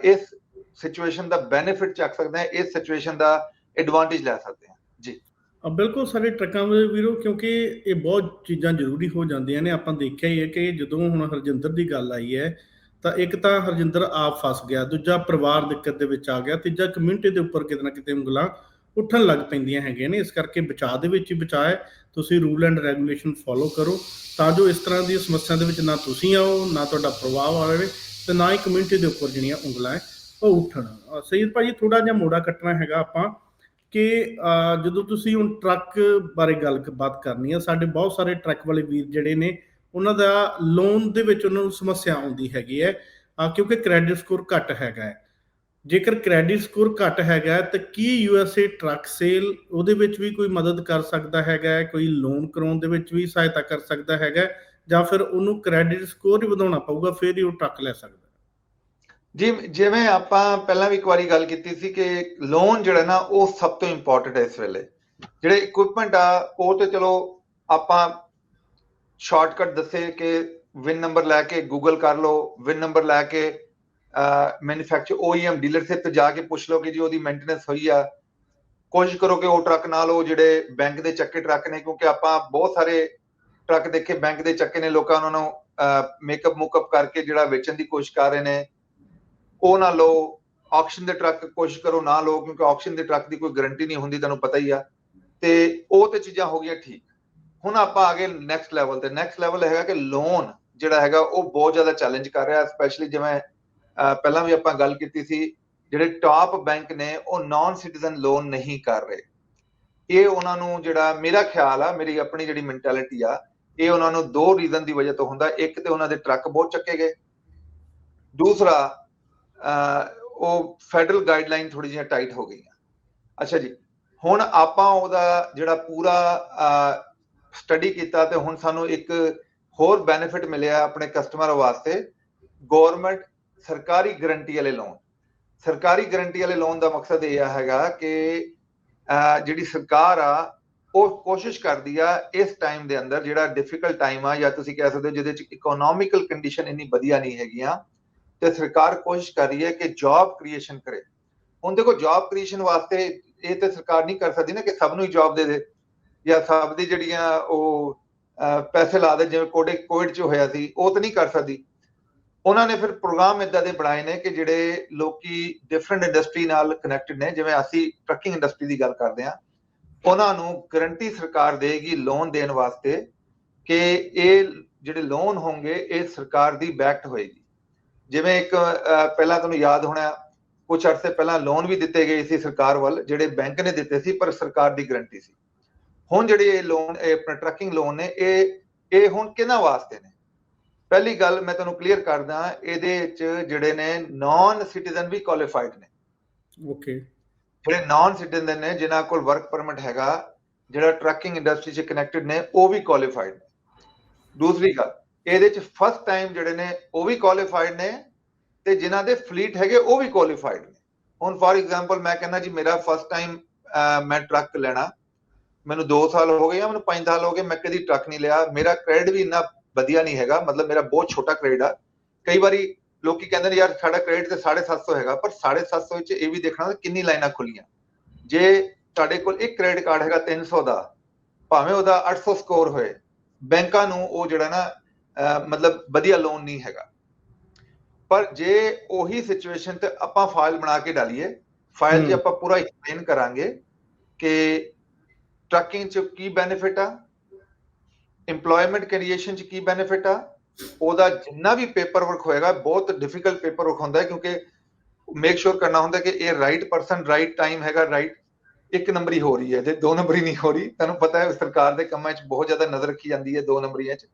ਇਸ ਸਿਚੁਏਸ਼ਨ ਦਾ ਬੈਨੀਫਿਟ ਚੱਕ ਸਕਦੇ ਹਾਂ, ਇਸ ਸਿਚੁਏਸ਼ਨ ਦਾ ਐਡਵਾਂਟੇਜ ਲੈ ਸਕਦੇ ਹਾਂ ਜੀ। ਬਿਲਕੁਲ ਸਾਰੇ ਟਰੱਕਾਂ ਦੇ ਵੀਰੋ, ਕਿਉਂਕਿ ਇਹ ਬਹੁਤ ਚੀਜ਼ਾਂ ਜ਼ਰੂਰੀ ਹੋ ਜਾਂਦੀਆਂ ਨੇ। ਆਪਾਂ ਦੇਖਿਆ ਹੀ ਹੈ ਕਿ ਜਦੋਂ ਹੁਣ ਹਰਜਿੰਦਰ ਦੀ ਗੱਲ ਆਈ ਹੈ, ਤਾਂ ਇੱਕ ਤਾਂ ਹਰਜਿੰਦਰ ਆਪ ਫਸ ਗਿਆ, ਦੂਜਾ ਪਰਿਵਾਰ ਦਿੱਕਤ ਦੇ ਵਿੱਚ ਆ ਗਿਆ, ਤੀਜਾ ਕਮਿਊਨਿਟੀ ਦੇ ਉੱਪਰ ਕਿਤੇ ਨਾ ਕਿਤੇ ਉਂਗਲਾਂ ਉੱਠਣ ਲੱਗ ਪੈਂਦੀਆਂ ਹੈਗੀਆਂ ਨੇ। ਇਸ ਕਰਕੇ ਬਚਾਅ ਦੇ ਵਿੱਚ ਹੀ ਬਚਾਅ ਹੈ। ਤੁਸੀਂ ਰੂਲ ਐਂਡ ਰੈਗੂਲੇਸ਼ਨ ਫੋਲੋ ਕਰੋ, ਤਾਂ ਜੋ ਇਸ ਤਰ੍ਹਾਂ ਦੀ ਸਮੱਸਿਆ ਦੇ ਵਿੱਚ ਨਾ ਤੁਸੀਂ ਆਓ, ਨਾ ਤੁਹਾਡਾ ਪ੍ਰਭਾਵ ਆਵੇ, ਤੇ ਨਾ ਹੀ ਕਮਿਊਨਿਟੀ ਦੇ ਉੱਪਰ ਜਿਹੜੀਆਂ ਉਂਗਲਾਂ ਹੈ ਉਹ ਉੱਠਣ। ਸਹੀਦ ਭਾਜੀ, ਥੋੜਾ ਜਿਹਾ ਮੋੜਾ ਕੱਟਣਾ ਹੈਗਾ ਆਪਾਂ ਕਿ ਜਦੋਂ ਤੁਸੀਂ ਹੁਣ ਟਰੱਕ ਬਾਰੇ ਗੱਲਬਾਤ ਕਰਨੀ ਆ, ਸਾਡੇ ਬਹੁਤ ਸਾਰੇ ਟਰੱਕ ਵਾਲੇ ਵੀਰ ਜਿਹੜੇ ਨੇ, ਉਹਨਾਂ ਦਾ ਲੋਨ ਦੇ ਵਿੱਚ ਉਹਨਾਂ ਨੂੰ ਸਮੱਸਿਆ ਆਉਂਦੀ ਹੈਗੀ ਹੈ, ਕਿਉਂਕਿ ਕ੍ਰੈਡਿਟ ਸਕੋਰ ਘੱਟ ਹੈਗਾ ਹੈ। ਜੇਕਰ ਕ੍ਰੈਡਿਟ ਸਕੋਰ ਘੱਟ ਹੈਗਾ ਤਾਂ ਕੀ USA ਟਰੱਕ ਸੇਲ ਉਹਦੇ ਵਿੱਚ ਵੀ ਕੋਈ ਮਦਦ ਕਰ ਸਕਦਾ ਹੈਗਾ, ਕੋਈ ਲੋਨ ਕਰਾਉਣ ਦੇ ਵਿੱਚ ਵੀ ਸਹਾਇਤਾ ਕਰ ਸਕਦਾ ਹੈਗਾ, ਜਾਂ ਫਿਰ ਉਹਨੂੰ ਕ੍ਰੈਡਿਟ ਸਕੋਰ ਹੀ ਵਧਾਉਣਾ ਪਊਗਾ, ਫਿਰ ਹੀ ਉਹ ਟਰੱਕ ਲੈ ਸਕਦਾ? ਜੀ, ਜਿਵੇਂ ਆਪਾਂ ਪਹਿਲਾਂ ਵੀ ਇੱਕ ਵਾਰੀ ਗੱਲ ਕੀਤੀ ਸੀ ਕਿ ਲੋਨ ਜਿਹੜਾ ਨਾ ਉਹ ਸਭ ਤੋਂ ਇੰਪੋਰਟੈਂਟ ਹੈ ਇਸ ਵੇਲੇ। ਜਿਹੜੇ ਇਕਵਿਪਮੈਂਟ ਆ ਉਹ ਤੇ ਚਲੋ ਆਪਾਂ ਸ਼ਾਰਟਕਟ ਦੱਸੇ ਕਿ ਵਿਨ ਨੰਬਰ ਲੈ ਕੇ ਗੂਗਲ ਕਰ ਲਓ, ਵਿਨ ਨੰਬਰ ਲੈ ਕੇ ਮੈਨੂਫੈਕਚਰ OEM ਡੀਲਰਸ਼ਿਪ ਤੇ ਜਾ ਕੇ ਪੁੱਛ ਲਓ ਕਿ ਜੀ ਉਹਦੀ ਮੇਨਟੇਨੈਂਸ ਹੋਈ ਆ। ਕੋਸ਼ਿਸ਼ ਕਰੋ ਕਿ ਉਹ ਟਰੱਕ ਨਾ ਲਓ ਜਿਹੜੇ ਬੈਂਕ ਦੇ ਚੱਕੇ ਟਰੱਕ ਨੇ, ਕਿਉਂਕਿ ਆਪਾਂ ਬਹੁਤ ਸਾਰੇ ਟਰੱਕ ਦੇਖੇ ਬੈਂਕ ਦੇ ਚੱਕੇ ਨੇ, ਲੋਕਾਂ ਉਹਨਾਂ ਨੂੰ ਮੇਕਅਪ ਮੁਕਅਪ ਕਰਕੇ ਜਿਹੜਾ ਵੇਚਣ ਦੀ ਕੋਸ਼ਿਸ਼ ਕਰ ਰਹੇ ਨੇ। ਉਹ ਨਾ ਲਓ। ਆਕਸ਼ਨ ਦੇ ਟਰੱਕ ਕੋਸ਼ਿਸ਼ ਕਰੋ ਨਾ ਲਓ, ਕਿਉਂਕਿ ਆਕਸ਼ਨ ਦੇ ਟਰੱਕ ਦੀ ਕੋਈ ਗਾਰੰਟੀ ਨਹੀਂ ਹੁੰਦੀ, ਤੁਹਾਨੂੰ ਪਤਾ ਹੀ ਆ। ਤੇ ਉਹ ਤੇ ਚੀਜ਼ਾਂ ਹੋ ਗਈਆਂ ਠੀਕ। ਹੁਣ ਆਪਾਂ ਆ ਗਏ ਨੈਕਸਟ ਲੈਵਲ ਤੇ। ਨੈਕਸਟ ਲੈਵਲ ਹੈਗਾ ਕਿ ਲੋਨ ਜਿਹੜਾ ਹੈਗਾ ਉਹ ਬਹੁਤ ਜ਼ਿਆਦਾ ਚੈਲੰਜ ਕਰ ਰਿਹਾ, ਸਪੈਸ਼ਲੀ ਜਿਵੇਂ ਪਹਿਲਾਂ ਵੀ ਆਪਾਂ ਗੱਲ ਕੀਤੀ ਸੀ, ਜਿਹੜੇ ਟਾਪ ਬੈਂਕ ਨੇ ਉਹ ਨਾਨ ਸਿਟੀਜ਼ਨ ਲੋਨ ਨਹੀਂ ਕਰ ਰਹੇ। ਇਹ ਉਹਨਾਂ ਨੂੰ, ਜਿਹੜਾ ਮੇਰਾ ਖਿਆਲ ਆ, ਮੇਰੀ ਆਪਣੀ ਜਿਹੜੀ ਮੈਂਟੈਲਿਟੀ ਆ, ਇਹ ਉਹਨਾਂ ਨੂੰ ਦੋ ਰੀਜ਼ਨ ਦੀ ਵਜ੍ਹਾ ਤੋਂ ਹੁੰਦਾ। ਇੱਕ ਤੇ ਉਹਨਾਂ ਦੇ ਟਰੱਕ ਬਹੁਤ ਚੱਕੇ ਗਏ, ਦੂਸਰਾ ਉਹ ਫੈਡਰਲ ਗਾਈਡਲਾਈਨ ਥੋੜੀ ਜਿਹੀਆਂ ਟਾਈਟ ਹੋ ਗਈਆਂ। ਅੱਛਾ ਜੀ, ਹੁਣ ਆਪਾਂ ਉਹਦਾ ਜਿਹੜਾ ਪੂਰਾ ਸਟੱਡੀ ਕੀਤਾ ਤੇ ਹੁਣ ਸਾਨੂੰ ਇੱਕ ਹੋਰ ਬੈਨੀਫਿਟ ਮਿਲਿਆ ਆਪਣੇ ਕਸਟਮਰ ਵਾਸਤੇ। ਗਵਰਨਮੈਂਟ ਸਰਕਾਰੀ ਗਰੰਟੀ ਵਾਲੇ ਲੋਨ। ਸਰਕਾਰੀ ਗਰੰਟੀ ਵਾਲੇ ਲੋਨ ਦਾ ਮਕਸਦ ਇਹ ਹੈਗਾ ਕਿ ਜਿਹੜੀ ਸਰਕਾਰ ਆ ਉਹ ਕੋਸ਼ਿਸ਼ ਕਰਦੀ ਆ ਇਸ ਟਾਈਮ ਦੇ ਅੰਦਰ, ਜਿਹੜਾ ਡਿਫਿਕਲਟ ਟਾਈਮ ਆ, ਜਾਂ ਤੁਸੀਂ ਕਹਿ ਸਕਦੇ ਹੋ ਜਿਹਦੇ ਚ ਇਕਨੋਮਿਕਲ ਕੰਡੀਸ਼ਨ ਇੰਨੀ ਵਧੀਆ ਨਹੀਂ ਹੈਗੀਆਂ, ਤੇ ਸਰਕਾਰ ਕੋਸ਼ਿਸ਼ ਕਰ ਰਹੀ ਹੈ ਕਿ ਜੌਬ ਕ੍ਰੀਏਸ਼ਨ ਕਰੇ। ਹੁਣ ਦੇਖੋ, ਜੌਬ ਕ੍ਰੀਏਸ਼ਨ ਵਾਸਤੇ ਇਹ ਤੇ ਸਰਕਾਰ ਨਹੀਂ ਕਰ ਸਕਦੀ ਨਾ ਕਿ ਸਭ ਨੂੰ ਹੀ ਜੌਬ ਦੇ ਦੇ, ਜਾਂ ਸਭ ਦੀ ਜਿਹੜੀਆਂ ਉਹ ਪੈਸੇ ਲਾ ਦੇ, ਜਿਵੇਂ ਕੋਵਿਡ ਚ ਹੋਇਆ ਸੀ, ਉਹ ਤਾਂ ਨਹੀਂ ਕਰ ਸਕਦੀ। ਉਹਨਾਂ ਨੇ ਫਿਰ ਪ੍ਰੋਗਰਾਮ ਇਦਾਂ ਦੇ ਬਣਾਏ ਨੇ ਕਿ ਜਿਹੜੇ ਲੋਕੀ ਡਿਫਰੈਂਟ ਇੰਡਸਟਰੀ ਨਾਲ ਕਨੈਕਟਡ ਨੇ, ਜਿਵੇਂ ਅਸੀਂ ਟਰੱਕਿੰਗ ਇੰਡਸਟਰੀ ਦੀ ਗੱਲ ਕਰਦੇ ਹਾਂ, ਉਹਨਾਂ ਨੂੰ ਗਰੰਟੀ ਸਰਕਾਰ ਦੇਗੀ ਲੋਨ ਦੇਣ ਵਾਸਤੇ ਕਿ ਇਹ ਜਿਹੜੇ ਲੋਨ ਹੋਣਗੇ ਇਹ ਸਰਕਾਰ ਦੀ ਬੈਕਡ ਹੋਏਗੀ। ਜਿਵੇਂ ਇੱਕ ਪਹਿਲਾਂ ਤੁਹਾਨੂੰ ਯਾਦ ਹੋਣਾ ਕੁਝ ਅਰਸੇ ਪਹਿਲਾਂ ਲੋਨ ਵੀ ਦਿੱਤੇ ਗਏ ਸੀ ਸਰਕਾਰ ਵੱਲ, ਜਿਹੜੇ ਬੈਂਕ ਨੇ ਦਿੱਤੇ ਸੀ ਪਰ ਸਰਕਾਰ ਦੀ ਗਰੰਟੀ ਸੀ। ਹੁਣ ਜਿਹੜੇ ਇਹ ਲੋਨ ਆਪਣਾ ਟਰੱਕਿੰਗ ਲੋਨ ਨੇ ਇਹ ਹੁਣ ਕਿਹਨਾਂ ਵਾਸਤੇ ਨੇ? ਪਹਿਲੀ ਗੱਲ ਮੈਂ ਤੁਹਾਨੂੰ ਕਲੀਅਰ ਕਰਦਾ, ਇਹਦੇ ਵਿੱਚ ਜਿਹੜੇ ਨੇ ਨਾਨ ਸਿਟੀਜ਼ਨ ਵੀ ਕੁਆਲੀਫਾਈਡ ਨੇ। ਓਕੇ, ਜਿਹੜੇ ਨਾਨ ਸਿਟੀਜ਼ਨ ਨੇ ਜਿਨ੍ਹਾਂ ਕੋਲ ਵਰਕ ਪਰਮਿਟ ਹੈਗਾ, ਜਿਹੜਾ ਟਰੱਕਿੰਗ ਇੰਡਸਟਰੀ 'ਚ ਕਨੈਕਟਡ ਨੇ, ਉਹ ਵੀ ਕੁਆਲੀਫਾਈਡ ਨੇ। ਦੂਸਰੀ ਗੱਲ, ਇਹਦੇ 'ਚ ਫਸਟ ਟਾਈਮ ਜਿਹੜੇ ਨੇ ਉਹ ਵੀ ਕੁਆਲੀਫਾਈਡ ਨੇ ਤੇ ਜਿਨ੍ਹਾਂ ਦੇ ਫਲੀਟ ਹੈਗੇ ਉਹ ਵੀ ਕੁਆਲੀਫਾਈਡ ਨੇ। ਹੁਣ ਫॉर ਐਗਜ਼ਾਮਪਲ ਮੈਂ ਕਹਿੰਦਾ ਜੀ ਮੇਰਾ ਫਸਟ ਟਾਈਮ ਮੈਂ ਟਰੱਕ ਲੈਣਾ, ਮੈਨੂੰ 2 ਸਾਲ ਹੋ ਗਏ ਜਾਂ ਮੈਨੂੰ 5 ਸਾਲ ਹੋ ਗਏ, ਮੈਂ ਕਦੀ ਟਰੱਕ ਨਹੀਂ ਲਿਆ, ਮੇਰਾ ਕ੍ਰੈਡਿਟ ਵੀ ਇੰਨਾ ਵਧੀਆ ਨਹੀਂ ਹੈਗਾ, ਮਤਲਬ ਮੇਰਾ ਬਹੁਤ ਛੋਟਾ ਕ੍ਰੈਡਿਟ ਆ। ਕਈ ਵਾਰੀ ਲੋਕੀ ਕਹਿੰਦੇ ਨੇ ਯਾਰ ਸਾਡਾ ਕ੍ਰੈਡਿਟ ਤੇ 750 ਹੈਗਾ, ਪਰ 750 ਵਿੱਚ ਇਹ ਵੀ ਦੇਖਣਾ ਕਿੰਨੀ ਲਾਈਨਾਂ ਖੁੱਲੀਆਂ। ਜੇ ਤੁਹਾਡੇ ਕੋਲ ਇੱਕ ਕ੍ਰੈਡਿਟ ਕਾਰਡ ਹੈਗਾ 300 ਦਾ, ਭਾਵੇਂ ਉਹਦਾ 800 ਸਕੋਰ ਹੋਏ, ਬੈਂਕਾਂ ਨੂੰ ਉਹ ਜਿਹੜਾ ਨਾ ਮਤਲਬ ਵਧੀਆ ਲੋਨ ਨਹੀਂ ਹੈਗਾ। ਪਰ ਜੇ ਉਹੀ ਸਿਚੁਏਸ਼ਨ ਤੇ ਆਪਾਂ ਫਾਈਲ ਬਣਾ ਕੇ ਡਾਲੀਏ, ਫਾਈਲ 'ਚ ਆਪਾਂ ਪੂਰਾ ਐਕਸਪਲੇਨ ਕਰਾਂਗੇ ਕਿ ਟਰੱਕਿੰਗ 'ਚ ਕੀ ਬੈਨੀਫਿਟ ਆ, ਇੰਪਲੋਇਮੈਂਟ ਕ੍ਰੀਏਸ਼ਨ 'ਚ ਕੀ ਬੈਨੀਫਿਟ ਆ, ਉਹਦਾ ਜਿੰਨਾ ਵੀ ਪੇਪਰ ਵਰਕ ਹੋਏਗਾ, ਬਹੁਤ ਡਿਫਿਕਲਟ ਪੇਪਰ ਵਰਕ ਹੁੰਦਾ ਹੈ ਕਿਉਂਕਿ ਮੇਕ ਸ਼ੋਰ ਕਰਨਾ ਹੁੰਦਾ ਕਿ ਇਹ ਰਾਈਟ ਪਰਸਨ ਰਾਈਟ ਟਾਈਮ ਹੈਗਾ, ਰਾਈਟ ਇੱਕ ਨੰਬਰੀ ਹੋ ਰਹੀ ਹੈ ਤੇ 2 ਨੰਬਰੀ ਨਹੀਂ ਹੋ ਰਹੀ। ਤੁਹਾਨੂੰ ਪਤਾ ਹੈ ਸਰਕਾਰ ਦੇ ਕੰਮਾਂ 'ਚ ਬਹੁਤ ਜ਼ਿਆਦਾ ਨਜ਼ਰ ਰੱਖੀ ਜਾਂਦੀ ਹੈ 2 ਨੰਬਰੀਆਂ 'ਚ।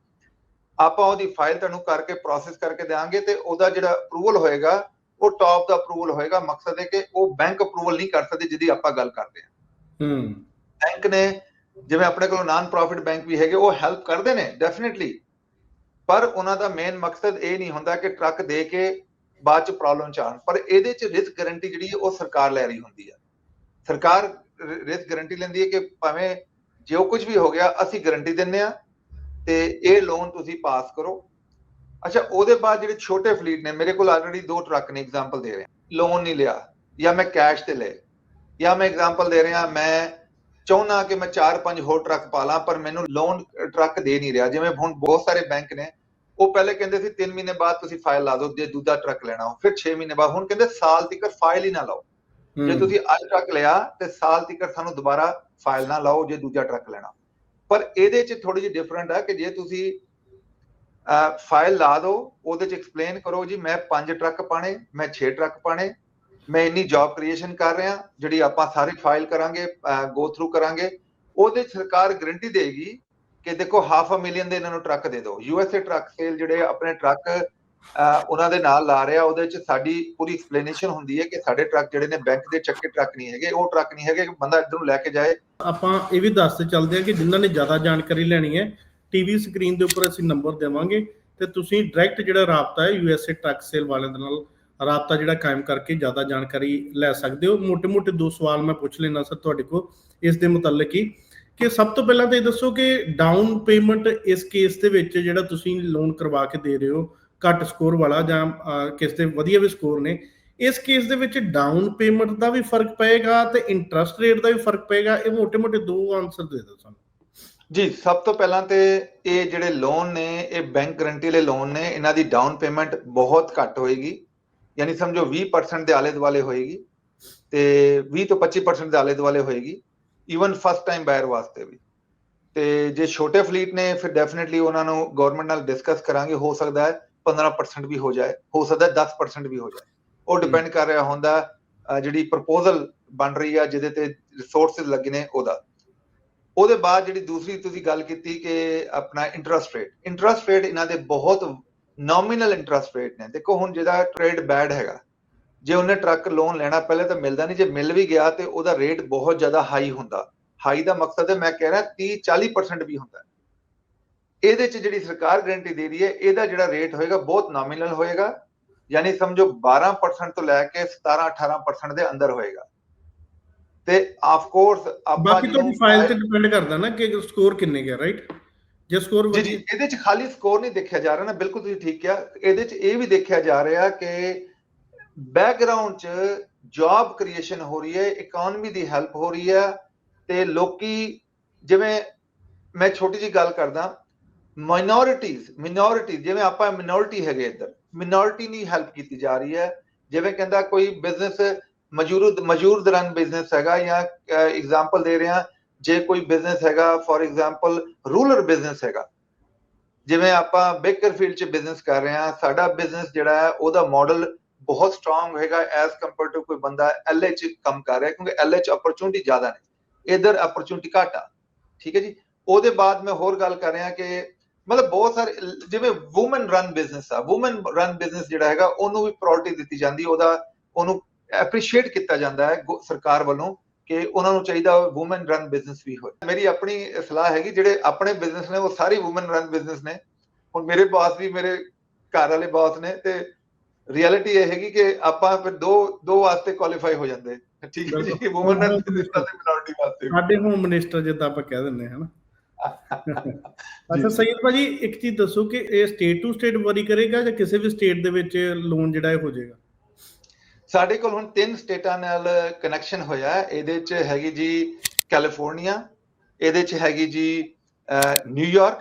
ਆਪਾਂ ਉਹਦੀ ਫਾਈਲ ਤੁਹਾਨੂੰ ਕਰਕੇ ਪ੍ਰੋਸੈਸ ਕਰਕੇ ਦੇਵਾਂਗੇ ਤੇ ਉਹਦਾ ਜਿਹੜਾ ਅਪਰੂਵਲ ਹੋਏਗਾ ਉਹ ਟੌਪ ਦਾ ਅਪਰੂਵਲ ਹੋਏਗਾ। ਮਕਸਦ ਹੈ ਕਿ ਉਹ ਬੈਂਕ ਅਪਰੂਵਲ ਨਹੀਂ ਕਰ ਸਕਦੇ ਜਿਹਦੀ ਆਪਾਂ ਗੱਲ ਕਰਦੇ ਹਾਂ। ਬੈਂਕ ਨੇ ਜਿਵੇਂ ਆਪਣੇ ਕੋਲ ਨਾਨ ਪ੍ਰੋਫਿਟ ਬੈਂਕ ਵੀ ਹੈਗੇ, ਉਹ ਹੈਲਪ ਕਰਦੇ ਨੇ ਡੈਫੀਨਿਟਲੀ, ਪਰ ਉਹਨਾਂ ਦਾ ਮੇਨ ਮਕਸਦ ਇਹ ਨਹੀਂ ਹੁੰਦਾ ਕਿ ਟਰੱਕ ਦੇ ਕੇ ਬਾਅਦ ਚ ਪ੍ਰੋਬਲਮ ਚ ਆਉਣ। ਪਰ ਇਹਦੇ ਚ ਰਿਸਕ ਗਾਰੰਟੀ ਜਿਹੜੀ ਹੈ ਉਹ ਸਰਕਾਰ ਲੈ ਰਹੀ ਹੁੰਦੀ ਹੈ। ਸਰਕਾਰ ਰਿਸਕ ਗਾਰੰਟੀ ਲੈਂਦੀ ਹੈ ਕਿ ਭਾਵੇਂ ਜੋ ਕੁਝ ਵੀ ਹੋ ਗਿਆ ਅਸੀਂ ਗਾਰੰਟੀ ਦਿੰਦੇ ਆ ਤੇ ਇਹ ਲੋਨ ਤੁਸੀਂ ਪਾਸ ਕਰੋ। ਅੱਛਾ, ਉਹਦੇ ਬਾਅਦ ਜਿਹੜੇ ਛੋਟੇ ਫਲੀਟ ਨੇ, ਮੇਰੇ ਕੋਲ ਆਲਰੇਡੀ 2 ਟਰੱਕ ਨੇ, ਐਗਜ਼ਾਮਪਲ ਦੇ ਰਿਹਾ, ਲੋਨ ਨਹੀਂ ਲਿਆ ਜਾਂ ਮੈਂ ਕੈਸ਼ ਤੇ ਲਏ, ਜਾਂ ਮੈਂ ਐਗਜ਼ਾਮਪਲ ਦੇ ਰਿਹਾ ਮੈਂ ਚਾਹੁੰਦਾ ਕਿ ਮੈਂ 4-5 ਹੋਰ ਟਰੱਕ ਪਾ ਲਾਂ ਪਰ ਮੈਨੂੰ ਲੋਨ ਟਰੱਕ ਦੇ ਨਹੀਂ ਰਿਹਾ। ਜਿਵੇਂ ਹੁਣ ਬਹੁਤ ਸਾਰੇ ਬੈਂਕ ਨੇ, ਉਹ ਪਹਿਲੇ ਕਹਿੰਦੇ ਸੀ 3 ਮਹੀਨੇ ਬਾਅਦ ਤੁਸੀਂ ਫਾਈਲ ਲਾ ਦਿਓ ਜੇ ਦੂਜਾ ਟਰੱਕ ਲੈਣਾ ਹੋ, ਫਿਰ 6 ਮਹੀਨੇ ਬਾਅਦ, ਹੁਣ ਕਹਿੰਦੇ ਸਾਲ ਤੱਕ ਫਾਈਲ ਹੀ ਨਾ ਲਾਓ। ਜੇ ਤੁਸੀਂ ਅੱਜ ਟਰੱਕ ਲਿਆ ਤੇ ਸਾਲ ਤੱਕ ਸਾਨੂੰ ਦੁਬਾਰਾ ਫਾਈਲ ਨਾ ਲਾਓ ਜੇ ਦੂਜਾ ਟਰੱਕ ਲੈਣਾ। ਪਰ ਇਹਦੇ 'ਚ ਥੋੜੀ ਜਿਹੀ ਡਿਫਰੈਂਟ ਹੈ ਕਿ ਜੇ ਤੁਸੀਂ ਫਾਈਲ ਲਾ ਦਿਓ, ਉਹਦੇ 'ਚ ਐਕਸਪਲੇਨ ਕਰੋ ਜੀ ਮੈਂ 5 ਟਰੱਕ ਪਾਣੇ, ਮੈਂ 6 ਟਰੱਕ ਪਾਣੇ, ਮੈਂ ਇੰਨੀ ਜੌਬ ਕ੍ਰੀਏਸ਼ਨ ਕਰ ਰਿਹਾ, ਜਿਹੜੀ ਆਪਾਂ ਸਾਰੀ ਫਾਈਲ ਕਰਾਂਗੇ, ਗੋ ਥਰੂ ਕਰਾਂਗੇ, ਉਹਦੇ 'ਚ ਸਰਕਾਰ ਗਾਰੰਟੀ ਦੇਗੀ ਕਿ ਦੇਖੋ 500,000 ਦੇ ਇਹਨਾਂ ਨੂੰ ਟਰੱਕ ਦੇ ਦਿਓ। USA ਟਰੱਕ ਸੇਲ ਜਿਹੜੇ ਆਪਣੇ ਟਰੱਕ ਉਹਨਾਂ ਦੇ ਨਾਲ ਲਾ ਰਿਹਾ, ਉਹਦੇ 'ਚ ਸਾਡੀ ਪੂਰੀ ਐਕਸਪਲੇਨੇਸ਼ਨ ਹੁੰਦੀ ਹੈ ਕਿ ਸਾਡੇ ਟਰੱਕ ਜਿਹੜੇ ਨੇ ਬੈਂਕ ਦੇ ਚੱਕੇ ਟਰੱਕ ਨਹੀਂ ਹੈਗੇ, ਉਹ ਟਰੱਕ ਨਹੀਂ ਹੈਗੇ ਕਿ ਬੰਦਾ ਇੱਧਰ ਨੂੰ ਲੈ ਕੇ ਜਾਏ। ਆਪਾਂ ਇਹ ਵੀ ਦੱਸਦੇ ਚੱਲਦੇ ਆ ਕਿ ਜਿਨ੍ਹਾਂ ਨੇ ਜ਼ਿਆਦਾ ਜਾਣਕਾਰੀ ਲੈਣੀ ਹੈ, ਟੀਵੀ ਸਕਰੀਨ ਦੇ ਉੱਪਰ ਅਸੀਂ ਨੰਬਰ ਦੇਵਾਂਗੇ ਤੇ ਤੁਸੀਂ ਡਾਇਰੈਕਟ ਜਿਹੜਾ ਰਾਬਤਾ ਹੈ USA ਟਰੱਕ ਸੇਲ ਵਾਲਿਆਂ ਦੇ ਨਾਲ ਰਾਬਤਾ ਜਿਹੜਾ ਕਾਇਮ ਕਰਕੇ ਜ਼ਿਆਦਾ ਜਾਣਕਾਰੀ ਲੈ ਸਕਦੇ ਹੋ। ਮੋਟੇ-ਮੋਟੇ 2 ਸਵਾਲ ਮੈਂ ਪੁੱਛ ਲੈਣਾ ਸਰ ਤੁਹਾਡੇ ਕੋਲ ਇਸ ਦੇ ਮੁਤਲਕ ਹੀ, ਕਿ ਸਭ ਤੋਂ ਪਹਿਲਾਂ ਤਾਂ ਇਹ ਦੱਸੋ ਕਿ ਡਾਊਨ ਪੇਮੈਂਟ ਇਸ ਕੇਸ ਦੇ ਵਿੱਚ ਜਿਹੜਾ ਤੁਸੀਂ ਲੋਨ ਕਰਵਾ ਕੇ ਦੇ ਰਹੇ ਹੋ ਘੱਟ ਸਕੋਰ ਵਾਲਾ ਜਾਂ ਕਿਸ ਦੇ ਵਧੀਆ ਵੀ ਸਕੋਰ ਨੇ, ਇਸ ਕੇਸ ਦੇ ਵਿੱਚ ਡਾਊਨ ਪੇਮੈਂਟ ਦਾ ਵੀ ਫਰਕ ਪਏਗਾ ਤੇ ਇੰਟਰਸਟ ਰੇਟ ਦਾ ਵੀ ਫਰਕ ਪਏਗਾ? ਇਹ ਮੋਟੇ-ਮੋਟੇ 2 ਆਨਸਰ ਦੇ ਦਿਓ ਸਾਨੂੰ ਜੀ। ਸਭ ਤੋਂ ਪਹਿਲਾਂ ਤੇ ਇਹ ਜਿਹੜੇ ਲੋਨ ਨੇ ਇਹ ਬੈਂਕ ਗਰੰਟੀ ਵਾਲੇ ਲੋਨ ਨੇ, ਇਹਨਾਂ ਦੀ ਡਾਊਨ ਪੇਮੈਂਟ ਬਹੁਤ ਘੱਟ ਹੋਏਗੀ, ਯਾਨੀ ਸਮਝੋ 20% ਦੇ ਆਲੇ ਦੁਆਲੇ ਹੋਏਗੀ ਤੇ 20 ਤੋਂ 25% ਦੇ ਆਲੇ ਦੁਆਲੇ ਹੋਏਗੀ, ਈਵਨ ਫਸਟ ਟਾਈਮ ਬਾਇਰ ਵਾਸਤੇ ਵੀ। ਤੇ ਜੇ ਛੋਟੇ ਫਲੀਟ ਨੇ ਫਿਰ ਡੈਫੀਨਿਟਲੀ ਉਹਨਾਂ ਨੂੰ ਗਵਰਨਮੈਂਟ ਨਾਲ ਡਿਸਕਸ ਕਰਾਂਗੇ, ਹੋ ਸਕਦਾ ਹੈ 15% ਵੀ ਹੋ ਜਾਏ, ਹੋ ਸਕਦਾ 10% ਵੀ ਹੋ ਜਾਏ, ਉਹ ਡਿਪੈਂਡ ਕਰ ਰਿਹਾ ਹੁੰਦਾ ਜਿਹੜੀ ਪ੍ਰਪੋਜ਼ਲ ਬਣ ਰਹੀ ਆ ਜਿਹਦੇ ਤੇ ਰਿਸੋਰਸਿਸ ਲੱਗੇ ਨੇ ਉਹਦਾ। ਉਹਦੇ ਬਾਅਦ ਜਿਹੜੀ ਦੂਸਰੀ ਤੁਸੀਂ ਗੱਲ ਕੀਤੀ ਕਿ ਆਪਣਾ ਇੰਟਰਸਟ ਰੇਟ ਇਹਨਾਂ ਦੇ ਬਹੁਤ ਨੋਮੀਨਲ ਇੰਟਰਸਟ ਰੇਟ ਨੇ। ਦੇਖੋ ਹੁਣ ਜਿਹਦਾ ਟ੍ਰੇਡ ਬੈਡ ਹੈਗਾ, ਜੇ ਉਹਨੇ ਟਰੱਕ ਲੋਨ ਲੈਣਾ ਪਹਿਲੇ ਤਾਂ ਮਿਲਦਾ ਨਹੀਂ, ਜੇ ਮਿਲ ਵੀ ਗਿਆ ਤੇ ਉਹਦਾ ਰੇਟ ਬਹੁਤ ਜ਼ਿਆਦਾ ਹਾਈ ਹੁੰਦਾ। ਹਾਈ ਦਾ ਮਕਸਦ ਹੈ ਮੈਂ ਕਹਿ ਰਿਹਾ 30-40% ਵੀ ਹੁੰਦਾ। ਇਹਦੇ 'ਚ ਜਿਹੜੀ ਸਰਕਾਰ ਗਾਰੰਟੀ ਦੇ ਰਹੀ ਹੈ ਇਹਦਾ ਜਿਹੜਾ ਰੇਟ ਹੋਏਗਾ ਬਹੁਤ ਨੋਮੀਨਲ ਹੋਏਗਾ, ਯਾਨੀ ਸਮਝੋ 12% ਤੋਂ ਲੈ ਕੇ 17-18% ਦੇ ਅੰਦਰ ਹੋਏਗਾ। ਤੇ ਆਫ ਕੋਰਸ ਬਾਕੀ ਤੁਹਾਡੀ ਫਾਈਲ ਤੇ ਡਿਪੈਂਡ ਕਰਦਾ ਨਾ ਕਿ ਸਕੋਰ ਕਿੰਨੇ ਗਿਆ, ਰਾਈਟ? ਜੇ ਸਕੋਰ ਜੀ ਇਹਦੇ 'ਚ ਖਾਲੀ ਸਕੋਰ ਨਹੀਂ ਦੇਖਿਆ ਜਾ ਰਿਹਾ ਨਾ, ਬਿਲਕੁਲ ਤੁਸੀਂ ਠੀਕ ਕਿਹਾ। ਇਹਦੇ 'ਚ ਇਹ ਵੀ ਦੇਖਿਆ ਜਾ ਰਿਹਾ ਕਿ ਬੈਕਗ੍ਰਾਉਂਡ 'ਚ ਜੌਬ ਕ੍ਰੀਏਸ਼ਨ ਹੋ ਰਹੀ ਹੈ, ਇਕਨੋਮੀ ਦੀ ਹੈਲਪ ਹੋ ਰਹੀ ਹੈ ਤੇ ਲੋਕੀ, ਜਿਵੇਂ ਮੈਂ ਛੋਟੀ ਜਿਹੀ ਗੱਲ ਕਰਦਾ, ਮਿਨੋਰਿਟੀ ਜਿਵੇਂ ਆਪਾਂ ਮਿਨੋਰਿਟੀ ਹੈਗੇ ਇੱਧਰ, ਮਿਨੋਰਿਟੀ ਨਹੀਂ ਹੈਲਪ ਕੀਤੀ ਜਾ ਰਹੀ ਹੈ। ਜਿਵੇਂ ਕਹਿੰਦਾ ਕੋਈ ਬਿਜ਼ਨਸ ਮਜ਼ਦੂਰ ਦਰਨ ਬਿਜ਼ਨਸ ਹੈਗਾ, ਜਾਂ ਐਗਜ਼ਾਮਪਲ ਦੇ ਰਿਹਾ ਜੇ ਕੋਈ ਬਿਜ਼ਨਸ ਹੈਗਾ ਫॉर ਐਗਜ਼ਾਮਪਲ ਰੂਰਲ ਬਿਜ਼ਨਸ ਹੈਗਾ, ਜਿਵੇਂ ਆਪਾਂ ਬੇਕਰਫੀਲਡ 'ਚ ਬਿਜ਼ਨਸ ਕਰ ਰਹੇ ਹਾਂ, ਸਾਡਾ ਬਿਜ਼ਨਸ ਜਿਹੜਾ ਹੈ ਉਹਦਾ ਮਾਡਲ ਬਹੁਤ ਸਟਰੋਂਗ ਹੋਏਗਾ ਐਜ਼ ਕੰਪੇਅਰ ਟੂ ਕੋਈ ਬੰਦਾ LA 'ਚ ਕੰਮ ਕਰ ਰਿਹਾ, ਕਿਉਂਕਿ LA 'ਚ ਅਪਰਚੂਨਿਟੀ ਜ਼ਿਆਦਾ ਨੇ, ਇੱਧਰ ਅਪਰਚੂਨਿਟੀ ਘੱਟ ਆ। ਠੀਕ ਹੈ ਜੀ। ਉਹਦੇ ਬਾਅਦ ਮੈਂ ਹੋਰ ਗੱਲ ਕਰ ਰਿਹਾ ਕਿ ਮਤਲਬ ਬਹੁਤ ਸਾਰੇ ਜਿਵੇਂ ਵੂਮਨ ਰਨ ਬਿਜ਼ਨਸ ਆ, ਵੂਮਨ ਰਨ ਬਿਜ਼ਨਸ ਜਿਹੜਾ ਹੈਗਾ ਉਹਨੂੰ ਵੀ ਪ੍ਰਾਇੋਰਟੀ ਦਿੱਤੀ ਜਾਂਦੀ, ਉਹਨੂੰ ਐਪਰੀਸ਼ੀਏਟ ਕੀਤਾ ਜਾਂਦਾ ਹੈ ਸਰਕਾਰ ਵੱਲੋਂ ਕਿ ਉਹਨਾਂ ਨੂੰ ਚਾਹੀਦਾ ਵੂਮਨ ਰਨ ਬਿਜ਼ਨਸ ਵੀ ਹੋਏ। ਮੇਰੀ ਆਪਣੀ ਸਲਾਹ ਹੈਗੀ, ਜਿਹੜੇ ਆਪਣੇ ਬਿਜ਼ਨਸ ਨੇ ਉਹ ਸਾਰੇ ਵੂਮਨ ਰਨ ਬਿਜ਼ਨਸ ਨੇ। ਹੁਣ ਮੇਰੇ ਬਾਸ ਵੀ ਮੇਰੇ ਘਰ ਵਾਲੇ ਬਾਸ ਨੇ, ਤੇ ਰਿਐਲਿਟੀ ਇਹ ਹੈਗੀ ਕਿ ਆਪਾਂ ਫਿਰ ਦੋ ਵਾਸਤੇ ਕੁਆਲੀਫਾਈ ਹੋ ਜਾਂਦੇ। ਠੀਕ ਹੈ ਜੀ, ਵੂਮਨ ਰਨ ਬਿਜ਼ਨਸ ਤੇ ਮਿਨੋਰਿਟੀ ਵਾਸਤੇ, ਸਾਡੇ ਹੋਮ ਮਿਨਿਸਟਰ ਜਿੱਦਾਂ ਆਪਾਂ ਕਹਿ ਦਿੰਦੇ ਹਾਂ। ਅੱਛਾ ਸਈਦ ਭਾਜੀ, ਇੱਕ ਚੀਜ਼ ਦੱਸੋ ਕਿ ਇਹ ਸਟੇਟ ਟੂ ਸਟੇਟ ਵਾਰੀ ਕਰੇਗਾ ਜਾਂ ਕਿਸੇ ਵੀ ਸਟੇਟ ਦੇ ਵਿੱਚ ਲੋਨ ਜਿਹੜਾ ਹੋ ਜਾਏਗਾ? ਸਾਡੇ ਕੋਲ ਹੁਣ 3 ਸਟੇਟਾਂ ਨਾਲ ਕਨੈਕਸ਼ਨ ਹੋਇਆ। ਇਹਦੇ 'ਚ ਹੈਗੀ ਜੀ ਕੈਲੀਫੋਰਨੀਆ, ਇਹਦੇ 'ਚ ਹੈਗੀ ਜੀ ਨਿਊਯਾਰਕ,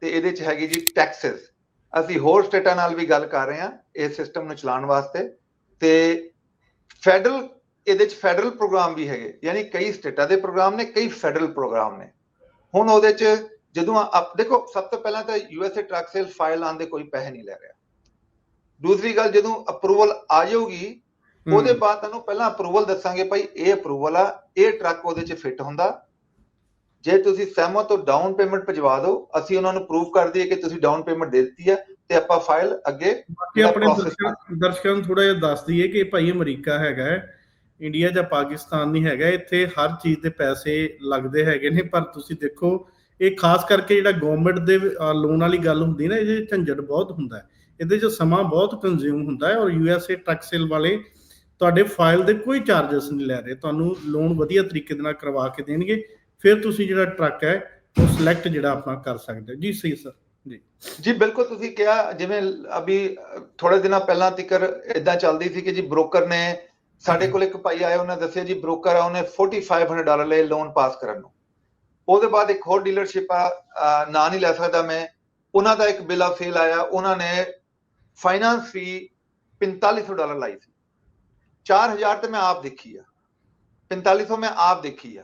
ਤੇ ਇਹਦੇ 'ਚ ਹੈਗੀ ਜੀ ਟੈਕਸਸ। ਅਸੀਂ ਹੋਰ ਸਟੇਟਾਂ ਨਾਲ ਵੀ ਗੱਲ ਕਰ ਰਹੇ ਹਾਂ ਇਸ ਸਿਸਟਮ ਨੂੰ ਚਲਾਉਣ ਵਾਸਤੇ। ਤੇ ਫੈਡਰਲ, ਇਹਦੇ 'ਚ ਫੈਡਰਲ ਪ੍ਰੋਗਰਾਮ ਵੀ ਹੈਗੇ, ਯਾਨੀ ਕਈ ਸਟੇਟਾਂ ਦੇ ਪ੍ਰੋਗਰਾਮ ਨੇ, ਕਈ ਫੈਡਰਲ ਪ੍ਰੋਗਰਾਮ ਨੇ। ਹੁਣ ਉਹਦੇ 'ਚ ਜਦੋਂ ਦੇਖੋ, ਸਭ ਤੋਂ ਪਹਿਲਾਂ ਤਾਂ USA ਟਰੱਕ ਸੇਲ ਫਾਈਲ ਆਉਣ ਦੇ ਕੋਈ ਪੈਸੇ ਨਹੀਂ ਲੈ ਰਿਹਾ। ਦੂਸਰੀ ਗੱਲ, ਜਦੋਂ ਅਪਰੂਵਲ ਆ ਜਾਊਗੀ ਉਹਦੇ ਬਾਅਦ ਤੁਹਾਨੂੰ ਪਹਿਲਾਂ ਅਪਰੂਵਲ ਦੱਸਾਂਗੇ, ਭਾਈ ਇਹ ਅਪਰੂਵਲ ਆ, ਇਹ ਟਰੱਕ ਉਹਦੇ 'ਚ ਫਿੱਟ ਹੁੰਦਾ। ਜੇ ਤੁਸੀਂ ਸਹਿਮਤ ਹੋ ਡਾਊਨ ਪੇਮੈਂਟ ਭਜਵਾ ਦਿਓ, ਅਸੀਂ ਉਹਨਾਂ ਨੂੰ ਪ੍ਰੂਫ ਕਰ ਦਈਏ ਕਿ ਤੁਸੀਂ ਡਾਊਨ ਪੇਮੈਂਟ ਦੇ ਦਿੱਤੀ ਹੈ, ਤੇ ਆਪਾਂ ਫਾਈਲ ਅੱਗੇ ਆਪਣੇ ਦਰਸ਼ਕਾਂ ਨੂੰ ਥੋੜਾ ਜਿਹਾ ਦੱਸ ਦਈਏ ਕਿ ਭਾਈ ਅਮਰੀਕਾ ਹੈਗਾ, ਇੰਡੀਆ ਜਾਂ ਪਾਕਿਸਤਾਨ ਨਹੀਂ ਹੈਗਾ। ਇੱਥੇ ਹਰ ਚੀਜ਼ ਦੇ ਪੈਸੇ ਲੱਗਦੇ ਹੈਗੇ ਨੇ, ਪਰ ਤੁਸੀਂ ਦੇਖੋ ਇਹ ਖਾਸ ਕਰਕੇ ਜਿਹੜਾ ਗਵਰਨਮੈਂਟ ਦੇ ਲੋਨ ਵਾਲੀ ਗੱਲ ਹੁੰਦੀ ਨਾ, ਇਹਦੇ ਝੰਜਟ ਬਹੁਤ ਹੁੰਦਾ ਹੈ, ਇਹਦੇ 'ਚ ਸਮਾਂ ਬਹੁਤ ਕੰਜ਼ਿਊਮ ਹੁੰਦਾ ਹੈ। ਔਰ USA ਟਰੱਕ ਸੇਲ ਵਾਲੇ ਤੁਹਾਡੇ ਫਾਈਲ ਦੇ ਕੋਈ ਚਾਰਜਸ ਨਹੀਂ ਲੈ ਰਹੇ, ਤੁਹਾਨੂੰ ਲੋਨ ਵਧੀਆ ਤਰੀਕੇ ਦੇ ਨਾਲ ਕਰਵਾ ਕੇ ਦੇਣਗੇ, ਫਿਰ ਤੁਸੀਂ ਜਿਹੜਾ ਟਰੱਕ ਹੈ ਉਹ ਸਿਲੈਕਟ ਜਿਹੜਾ ਆਪਣਾ ਕਰ ਸਕਦੇ ਹੋ। ਜੀ ਸਹੀ ਸਰ। ਜੀ ਬਿਲਕੁਲ, ਤੁਸੀਂ ਕਿਹਾ ਜਿਵੇਂ ਅਭੀ ਥੋੜੇ ਦਿਨਾਂ ਪਹਿਲਾਂ ਤੀਕਰ ਇਦਾਂ ਚੱਲਦੀ ਸੀ ਕਿ ਜੀ ਬ੍ਰੋਕਰ ਨੇ, ਸਾਡੇ ਕੋਲ ਇੱਕ ਭਾਈ ਆਇਆ, ਉਹਨੇ ਦੱਸਿਆ ਜੀ ਬ੍ਰੋਕਰ ਆ, ਉਹਨੇ $4500 ਲਏ ਲੋਨ ਪਾਸ ਕਰਨ ਨੂੰ। ਉਹਦੇ ਬਾਅਦ ਇੱਕ ਹੋਰ ਡੀਲਰਸ਼ਿਪ ਆ, ਨਾਂ ਨਹੀਂ ਲੈ ਸਕਦਾ ਮੈਂ, ਉਹਨਾਂ ਦਾ ਇੱਕ ਬਿਲ ਆਫ ਸੇਲ ਆਇਆ, ਉਹਨਾਂ ਨੇ ਫਾਈਨਾਂਸ ਫੀ $4500 ਲਾਈ ਸੀ। 4000 ਤੇ ਮੈਂ ਆਪ ਦੇਖੀ ਆ, 4500 ਮੈਂ ਆਪ ਦੇਖੀ ਆ।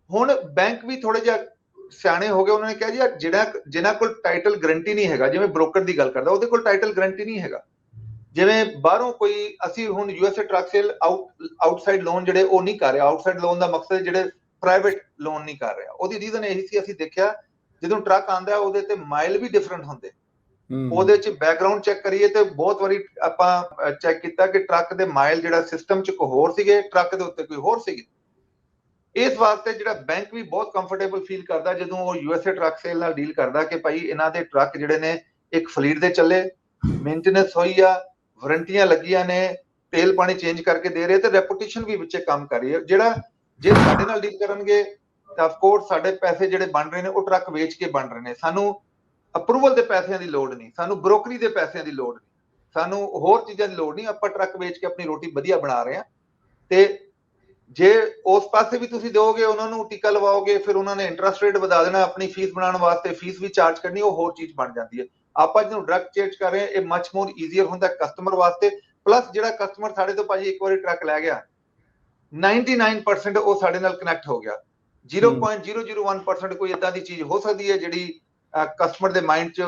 ਹੁਣ ਬੈਂਕ ਵੀ ਥੋੜੇ ਜਿਹਾ ਸਿਆਣੇ ਹੋ ਗਏ, ਉਹਨਾਂ ਨੇ ਕਿਹਾ ਜੀ ਜਿਹਨਾਂ ਕੋਲ ਟਾਈਟਲ ਗਰੰਟੀ ਨਹੀਂ ਹੈਗਾ, ਜਿਵੇਂ ਬ੍ਰੋਕਰ ਦੀ ਗੱਲ ਕਰਦਾ, ਉਹਦੇ ਕੋਲ ਟਾਈਟਲ ਗਰੰਟੀ ਨਹੀਂ ਹੈਗਾ। ਜਿਵੇਂ ਬਾਹਰੋਂ ਕੋਈ, ਅਸੀਂ ਹੁਣ USA truck sale outside loan ਜਿਹੜੇ ਉਹ ਨਹੀਂ ਕਰ ਰਿਹਾ। ਆਊਟਸਾਈਡ ਲੋਨ ਦਾ ਮਕਸਦ ਜਿਹੜੇ ਪ੍ਰਾਈਵੇਟ ਲੋਨ ਨਹੀਂ ਕਰ ਰਿਹਾ। ਉਹਦੀ ਰੀਜ਼ਨ ਇਹੀ ਸੀ, ਅਸੀਂ ਦੇਖਿਆ ਜਦੋਂ ਟਰੱਕ ਆਂਦਾ ਉਹਦੇ ਤੇ ਮਾਈਲ ਵੀ ਡਿਫਰੈਂਟ ਹੁੰਦੇ, ਉਹਦੇ 'ਚ ਬੈਕਗ੍ਰਾਉਂਡ ਚੈੱਕ ਕਰੀਏ ਤੇ ਬਹੁਤ ਵਾਰੀ ਆਪਾਂ ਚੈੱਕ ਕੀਤਾ ਕਿ ਟਰੱਕ ਦੇ ਮਾਈਲ ਜਿਹੜਾ ਸਿਸਟਮ 'ਚ ਕੋਈ ਹੋਰ ਸੀਗੇ, ਟਰੱਕ ਦੇ ਉੱਤੇ ਕੋਈ ਹੋਰ ਸੀਗੇ। ਇਸ ਵਾਸਤੇ ਜਿਹੜਾ ਬੈਂਕ ਵੀ ਬਹੁਤ ਕੰਫਰਟੇਬਲ ਫੀਲ ਕਰਦਾ ਜਦੋਂ ਉਹ USA ਟਰੱਕ ਸੇਲ ਨਾਲ ਡੀਲ ਕਰਦਾ ਕਿ ਭਾਈ ਇਹਨਾਂ ਦੇ ਟਰੱਕ ਜਿਹੜੇ ਨੇ ਇੱਕ ਫਲੀਟ ਦੇ ਚੱਲੇ, ਮੇਨਟੇਨੈਂਸ ਹੋਈ ਆ, ਵਾਰੰਟੀਆਂ ਲੱਗੀਆਂ ਨੇ, ਤੇਲ ਪਾਣੀ ਚੇਂਜ ਕਰਕੇ ਦੇ ਰਹੇ, ਤੇ ਰੈਪੂਟੇਸ਼ਨ ਵੀ ਵਿੱਚੇ ਕੰਮ ਕਰ ਰਹੀ ਹੈ। ਜਿਹੜਾ ਜੇ ਸਾਡੇ ਨਾਲ ਡੀਲ ਕਰਨਗੇ ਤਾਂ ਆਫਕੋਰਸ ਸਾਡੇ ਪੈਸੇ ਜਿਹੜੇ ਬਣ ਰਹੇ ਨੇ ਉਹ ਟਰੱਕ ਵੇਚ ਕੇ ਬਣ ਰਹੇ ਨੇ। ਸਾਨੂੰ ਅਪਰੂਵਲ ਦੇ ਪੈਸਿਆਂ ਦੀ ਲੋੜ ਨਹੀਂ, ਸਾਨੂੰ ਬ੍ਰੋਕਰੀ ਦੇ ਪੈਸਿਆਂ ਦੀ ਲੋੜ ਨਹੀਂ, ਸਾਨੂੰ ਹੋਰ ਚੀਜ਼ਾਂ ਦੀ ਲੋੜ ਨਹੀਂ। ਆਪਾਂ ਟਰੱਕ ਵੇਚ ਕੇ ਆਪਣੀ ਰੋਟੀ ਵਧੀਆ ਬਣਾ ਰਹੇ ਹਾਂ। ਤੇ ਜੇ ਉਸ ਪਾਸੇ ਵੀ ਤੁਸੀਂ ਦਿਓਗੇ, ਉਹਨਾਂ ਨੂੰ ਟਿੱਕਾ ਲਵਾਓਗੇ, ਫਿਰ ਉਹਨਾਂ ਨੇ ਇੰਟਰਸਟ ਰੇਟ ਵਧਾ ਦੇਣਾ, ਆਪਣੀ ਫੀਸ ਬਣਾਉਣ ਵਾਸਤੇ ਫੀਸ ਵੀ ਚਾਰਜ ਕਰਨੀ, ਉਹ ਹੋਰ ਚੀਜ਼ ਬਣ ਜਾਂਦੀ ਹੈ। ਆਪਾਂ ਜਿਹਨੂੰ ਡਾਇਰੈਕਟ ਚੇਂਜ ਕਰ ਰਹੇ ਹਾਂ, ਇਹ ਮਚ ਮੋਰ ਈਜ਼ੀਅਰ ਹੁੰਦਾ ਕਸਟਮਰ ਵਾਸਤੇ। ਪਲੱਸ ਜਿਹੜਾ ਕਸਟਮਰ ਸਾਡੇ ਤੋਂ ਭਾਜੀ ਇੱਕ ਵਾਰੀ ਟਰੱਕ ਲੈ ਗਿਆ, 99% ਉਹ ਸਾਡੇ ਨਾਲ ਕਨੈਕਟ ਹੋ ਗਿਆ। 0.001% ਕੋਈ ਏਦਾਂ ਦੀ ਚੀਜ਼ ਹੋ ਸਕਦੀ ਹੈ ਜਿਹੜੀ ਕਸਟਮਰ ਦੇ ਮਾਈਂਡ 'ਚ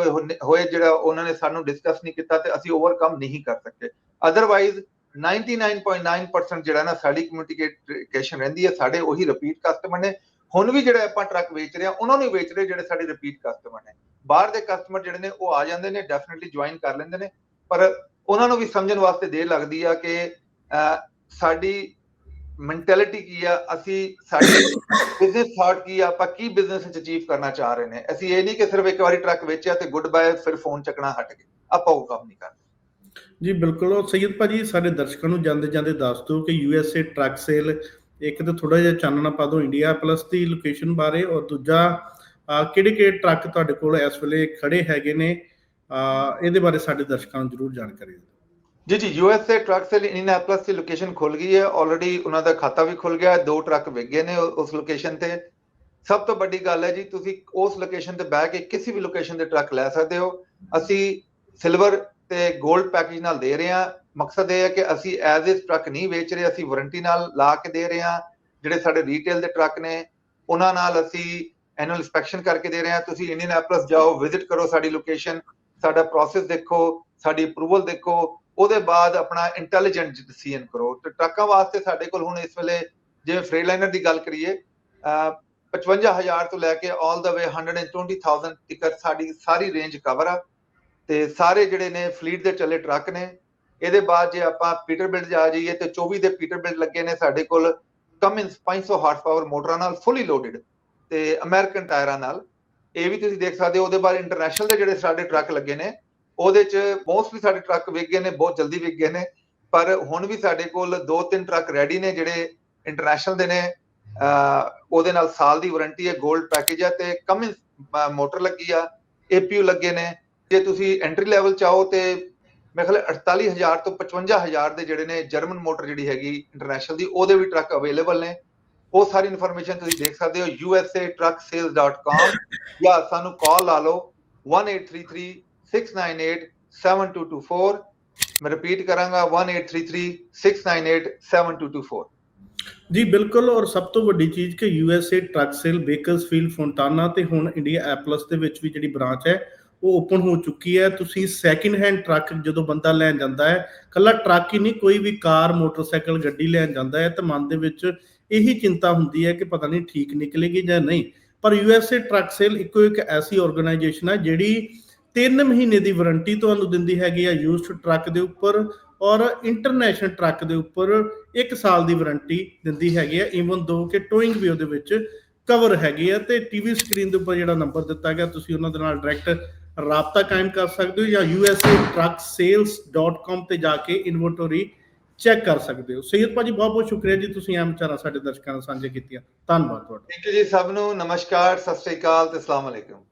ਹੋਏ, ਜਿਹੜਾ ਉਹਨਾਂ ਨੇ ਸਾਨੂੰ ਡਿਸਕਸ ਨਹੀਂ ਕੀਤਾ ਤੇ ਅਸੀਂ ਓਵਰਕਮ ਨਹੀਂ ਕਰ ਸਕਦੇ। ਅਦਰਵਾਈਜ਼ 99.9% ਜਿਹੜਾ ਨਾ ਸਾਡੀ ਕਮਿਊਨੀਕੇਸ਼ਨ ਰਹਿੰਦੀ ਹੈ, ਸਾਡੇ ਉਹੀ ਰਿਪੀਟ ਕਸਟਮਰ ਨੇ। ਹੁਣ ਵੀ ਜਿਹੜੇ ਆਪਾਂ ਟਰੱਕ ਵੇਚ ਰਹੇ ਆ, ਉਹਨਾਂ ਨੂੰ ਵੇਚ ਰਹੇ ਜਿਹੜੇ ਸਾਡੇ ਰਿਪੀਟ ਕਸਟਮਰ ਨੇ। ਬਾਹਰ ਦੇ ਕਸਟਮਰ ਜਿਹੜੇ ਨੇ ਉਹ ਆ ਜਾਂਦੇ ਨੇ, ਡੈਫੀਨਿਟਲੀ ਜੁਆਇਨ ਕਰ ਲੈਂਦੇ ਨੇ, ਪਰ ਉਹਨਾਂ ਨੂੰ ਵੀ ਸਮਝਣ ਵਾਸਤੇ ਦੇਰ ਲੱਗਦੀ ਆ ਕਿ ਸਾਡੀ ਮੈਂਟੈਲਿਟੀ ਕੀ ਆ, ਅਸੀਂ ਸਾਡੀ ਬਿਜ਼ਨਸ ਥਾਟ ਕੀ ਆ, ਆਪਾਂ ਕੀ ਬਿਜ਼ਨਸ ਵਿੱਚ ਅਚੀਵ ਕਰਨਾ ਚਾਹ ਰਹੇ ਨੇ। ਅਸੀਂ ਇਹ ਨਹੀਂ ਕਿ ਸਿਰਫ ਇੱਕ ਵਾਰੀ ਟਰੱਕ ਵੇਚਿਆ ਤੇ ਗੁੱਡ ਬਾਏ, ਫਿਰ ਫੋਨ ਚੱਕਣਾ ਹਟ ਗਏ, ਆਪਾਂ ਉਹ ਕੰਮ ਨਹੀਂ ਕਰਦੇ। ਜੀ ਬਿਲਕੁਲ। ਉਹ ਸਈਦ ਭਾਜੀ ਸਾਡੇ ਦਰਸ਼ਕਾਂ ਨੂੰ ਜਾਂਦੇ ਜਾਂਦੇ ਦੱਸ ਦਿਓ ਕਿ USA ਟਰੱਕ ਸੇਲ, ਇੱਕ ਤਾਂ ਥੋੜਾ ਜਿਹਾ ਚਾਨਣਾ ਪਾ ਦਿਓ ਇੰਡੀਆ ਪਲੱਸ ਦੀ ਲੋਕੇਸ਼ਨ ਬਾਰੇ, ਔਰ ਦੂਜਾ ਕਿਹੜੇ ਕਿਹੜੇ ਟਰੱਕ ਤੁਹਾਡੇ ਕੋਲ ਇਸ ਵੇਲੇ ਖੜੇ ਹੈਗੇ ਨੇ, ਇਹਦੇ ਬਾਰੇ ਸਾਡੇ ਦਰਸ਼ਕਾਂ ਨੂੰ ਜ਼ਰੂਰ ਜਾਣਕਾਰੀ ਦਿਓ। ਜੀ USA ਟਰੱਕ ਸੇਲ ਇੰਡੀਆਨਾਪੋਲਿਸ ਦੀ ਲੋਕੇਸ਼ਨ ਖੁੱਲ ਗਈ ਹੈ ਆਲਰੇਡੀ, ਉਹਨਾਂ ਦਾ ਖਾਤਾ ਵੀ ਖੁੱਲ ਗਿਆ, 2 ਟਰੱਕ ਵਿਕ ਗਏ ਨੇ ਉਸ ਲੋਕੇਸ਼ਨ ਤੇ। ਸਭ ਤੋਂ ਵੱਡੀ ਗੱਲ ਹੈ ਜੀ, ਤੁਸੀਂ ਉਸ ਲੋਕੇਸ਼ਨ ਤੇ ਬਹਿ ਕੇ ਕਿਸੇ ਵੀ ਲੋਕੇਸ਼ਨ ਦੇ ਟਰੱਕ ਲੈ ਸਕਦੇ ਹੋ। ਅਸੀਂ ਸਿਲਵਰ ਤੇ 골ਡ ਪੈਕੇਜ ਨਾਲ ਦੇ ਰਹੇ ਹਾਂ। ਮਕਸਦ ਇਹ ਹੈ ਕਿ ਅਸੀਂ ਐਜ਼ ਇਸ ਟਰੱਕ ਨਹੀਂ ਵੇਚ ਰਹੇ, ਅਸੀਂ ਵਾਰੰਟੀ ਨਾਲ ਲਾ ਕੇ ਦੇ ਰਹੇ ਹਾਂ। ਜਿਹੜੇ ਸਾਡੇ ਰੀਟੇਲ ਦੇ ਟਰੱਕ ਨੇ ਉਹਨਾਂ ਨਾਲ ਅਸੀਂ ਐਨੂਅਲ ਇੰਸਪੈਕਸ਼ਨ ਕਰਕੇ ਦੇ ਰਹੇ ਹਾਂ। ਤੁਸੀਂ ਇੰਡੀਅਨਐਪਲਸ ਜਾਓ, ਵਿਜ਼ਿਟ ਕਰੋ ਸਾਡੀ ਲੋਕੇਸ਼ਨ, ਸਾਡਾ ਪ੍ਰੋਸੈਸ ਦੇਖੋ, ਸਾਡੀ ਅਪਰੂਵਲ ਦੇਖੋ, ਉਹਦੇ ਬਾਅਦ ਆਪਣਾ ਇੰਟੈਲੀਜੈਂਟ ਡਿਸੀਜਨ ਕਰੋ। ਤੇ ਟਰੱਕਾਂ ਵਾਸਤੇ ਸਾਡੇ ਕੋਲ ਹੁਣ ਇਸ ਵੇਲੇ ਜਿਵੇਂ ਫ੍ਰੇਟਲਾਈਨਰ ਦੀ ਗੱਲ ਕਰੀਏ 55,000 ਤੋਂ ਲੈ ਕੇ ਆਲ ਦਾ ਵੇ 120,000 ਤੱਕ ਸਾਡੀ ਸਾਰੀ ਰੇਂਜ ਕਵਰ ਆ। ਤੇ ਸਾਰੇ ਜਿਹੜੇ ਨੇ ਫਲੀਟ ਦੇ ਚੱਲੇ ਟਰੱਕ ਨੇ। ਇਹਦੇ ਬਾਅਦ ਜੇ ਆਪਾਂ ਪੀਟਰਬਿਲਟ ਜਾ ਜਾਈਏ ਤੇ 24 ਦੇ ਪੀਟਰਬਿਲਟ ਲੱਗੇ ਨੇ ਸਾਡੇ ਕੋਲ ਕਮਿੰਸ 500 ਹਾਰਸ ਪਾਵਰ ਮੋਟਰਾਂ ਨਾਲ ਫੁੱਲੀ ਲੋਡਡ ਤੇ ਅਮਰੀਕਨ ਟਾਇਰਾਂ ਨਾਲ। ਇਹ ਵੀ ਤੁਸੀਂ ਦੇਖ ਸਕਦੇ ਹੋ। ਉਹਦੇ ਬਾਅਦ ਇੰਟਰਨੈਸ਼ਨਲ ਦੇ ਜਿਹੜੇ ਸਾਡੇ ਟਰੱਕ ਲੱਗੇ ਨੇ ਉਹਦੇ ਚ ਮੋਸਟਲੀ ਸਾਡੇ ਟਰੱਕ ਵਿਕ ਗਏ ਨੇ, ਬਹੁਤ ਜਲਦੀ ਵਿਕ ਗਏ ਨੇ, ਪਰ ਹੁਣ ਵੀ ਸਾਡੇ ਕੋਲ 2-3 ਟਰੱਕ ਰੈਡੀ ਨੇ ਜਿਹੜੇ ਇੰਟਰਨੈਸ਼ਨਲ ਦੇ ਨੇ। ਉਹਦੇ ਨਾਲ ਸਾਲ ਦੀ ਵਾਰੰਟੀ ਹੈ, 골ਡ ਪੈਕੇਜ ਹੈ ਤੇ ਕਮਿੰਸ ਮੋਟਰ ਲੱਗੀ ਆ, APU ਲੱਗੇ ਨੇ। ਜੇ ਤੁਸੀਂ ਐਂਟਰੀ ਲੈਵਲ ਚਾਹੋ ਤੇ ਮੇਰੇ ਖਿਆਲ 48,000 ਤੋਂ 55,000 ਦੇ ਜਿਹੜੇ ਨੇ ਜਰਮਨ ਮੋਟਰ ਜਿਹੜੀ ਹੈਗੀ ਇੰਟਰਨੈਸ਼ਨਲ ਦੀ, ਉਹਦੇ ਵੀ ਟਰੱਕ ਅਵੇਲੇਬਲ ਨੇ। ਉਹ ਸਾਰੀ ਇਨਫੋਰਮੇਸ਼ਨ ਤੁਸੀਂ ਦੇਖ ਸਕਦੇ ਹੋ usatrucksales.com ਜਾਂ ਸਾਨੂੰ ਕਾਲ ਲਾ ਲਓ 1833-698-7224। ਮੈਂ ਰਿਪੀਟ ਕਰਾਂਗਾ 1833-698-7224। ਜੀ ਬਿਲਕੁਲ। ਔਰ ਸਭ ਤੋਂ ਵੱਡੀ ਚੀਜ਼ ਕਿ USA ਟਰੱਕ ਸੇਲ ਬੇਕਰਸਫੀਲਡ ਫੋਂਟਾਨਾ ਤੇ ਹੁਣ ਇੰਡੀਆ ਐਪਲਸ ਦੇ ਵਿੱਚ ਵੀ ਜਿਹੜੀ ਬ੍ਰਾਂਚ ਹੈ ਉਹ ਓਪਨ ਹੋ ਚੁੱਕੀ ਹੈ। ਤੁਸੀਂ ਸੈਕਿੰਡ ਹੈਂਡ ਟਰੱਕ ਜਦੋਂ ਬੰਦਾ ਲੈਣ ਜਾਂਦਾ ਹੈ, ਕੱਲਾ ਟਰੱਕ ਹੀ ਨਹੀਂ, ਕੋਈ ਵੀ ਕਾਰ, ਮੋਟਰਸਾਈਕਲ, ਗੱਡੀ ਲੈਣ ਜਾਂਦਾ ਹੈ ਤਾਂ ਮਨ ਦੇ ਵਿੱਚ ਇਹੀ ਚਿੰਤਾ ਹੁੰਦੀ ਹੈ ਕਿ ਪਤਾ ਨਹੀਂ ਠੀਕ ਨਿਕਲੇਗੀ ਜਾਂ ਨਹੀਂ। ਪਰ USA ਟਰੱਕ ਸੇਲ ਇੱਕੋ ਇੱਕ ਐਸੀ ਆਰਗੇਨਾਈਜੇਸ਼ਨ ਹੈ ਜਿਹੜੀ 3 ਮਹੀਨੇ ਦੀ ਵਾਰੰਟੀ ਤੁਹਾਨੂੰ ਦਿੰਦੀ ਹੈਗੀ ਆ ਯੂਜ਼ਡ ਟਰੱਕ ਦੇ ਉੱਪਰ, ਔਰ ਇੰਟਰਨੈਸ਼ਨਲ ਟਰੱਕ ਦੇ ਉੱਪਰ 1 ਸਾਲ ਦੀ ਵਾਰੰਟੀ ਦਿੰਦੀ ਹੈਗੀ ਆ, ਈਵਨ ਦੋ ਕਿ ਟੋਇੰਗ ਵੀ ਉਹਦੇ ਵਿੱਚ ਕਵਰ ਹੈਗੀ ਆ। ਤੇ ਟੀਵੀ ਸਕਰੀਨ ਦੇ ਉੱਪਰ ਜਿਹੜਾ ਨੰਬਰ ਦਿੱਤਾ ਗਿਆ, ਤੁਸੀਂ ਉਹਨਾਂ ਦੇ ਨਾਲ ਡਾਇਰੈਕਟ ਰਾਬਤਾ ਕਾਇਮ ਕਰ ਸਕਦੇ ਹੋ ਜਾਂ usatrucksales.com ਤੇ ਜਾ ਕੇ ਇਨਵੈਂਟਰੀ ਚੈੱਕ ਕਰ ਸਕਦੇ ਹੋ। ਸਈਦ ਭਾਜੀ ਬਹੁਤ ਬਹੁਤ ਸ਼ੁਕਰੀਆ ਜੀ, ਤੁਸੀਂ ਇਹ ਵਿਚਾਰਾਂ ਸਾਡੇ ਦਰਸ਼ਕਾਂ ਨਾਲ ਸਾਂਝੇ ਕੀਤੀਆਂ। ਧੰਨਵਾਦ ਤੁਹਾਡਾ। ਥੈਂਕ ਯੂ ਜੀ। ਸਭ ਨੂੰ ਨਮਸਕਾਰ, ਸਤਿ ਸ੍ਰੀ ਅਕਾਲ ਤੇ ਅਸਲਾਮ ਅਲੈਕੁਮ।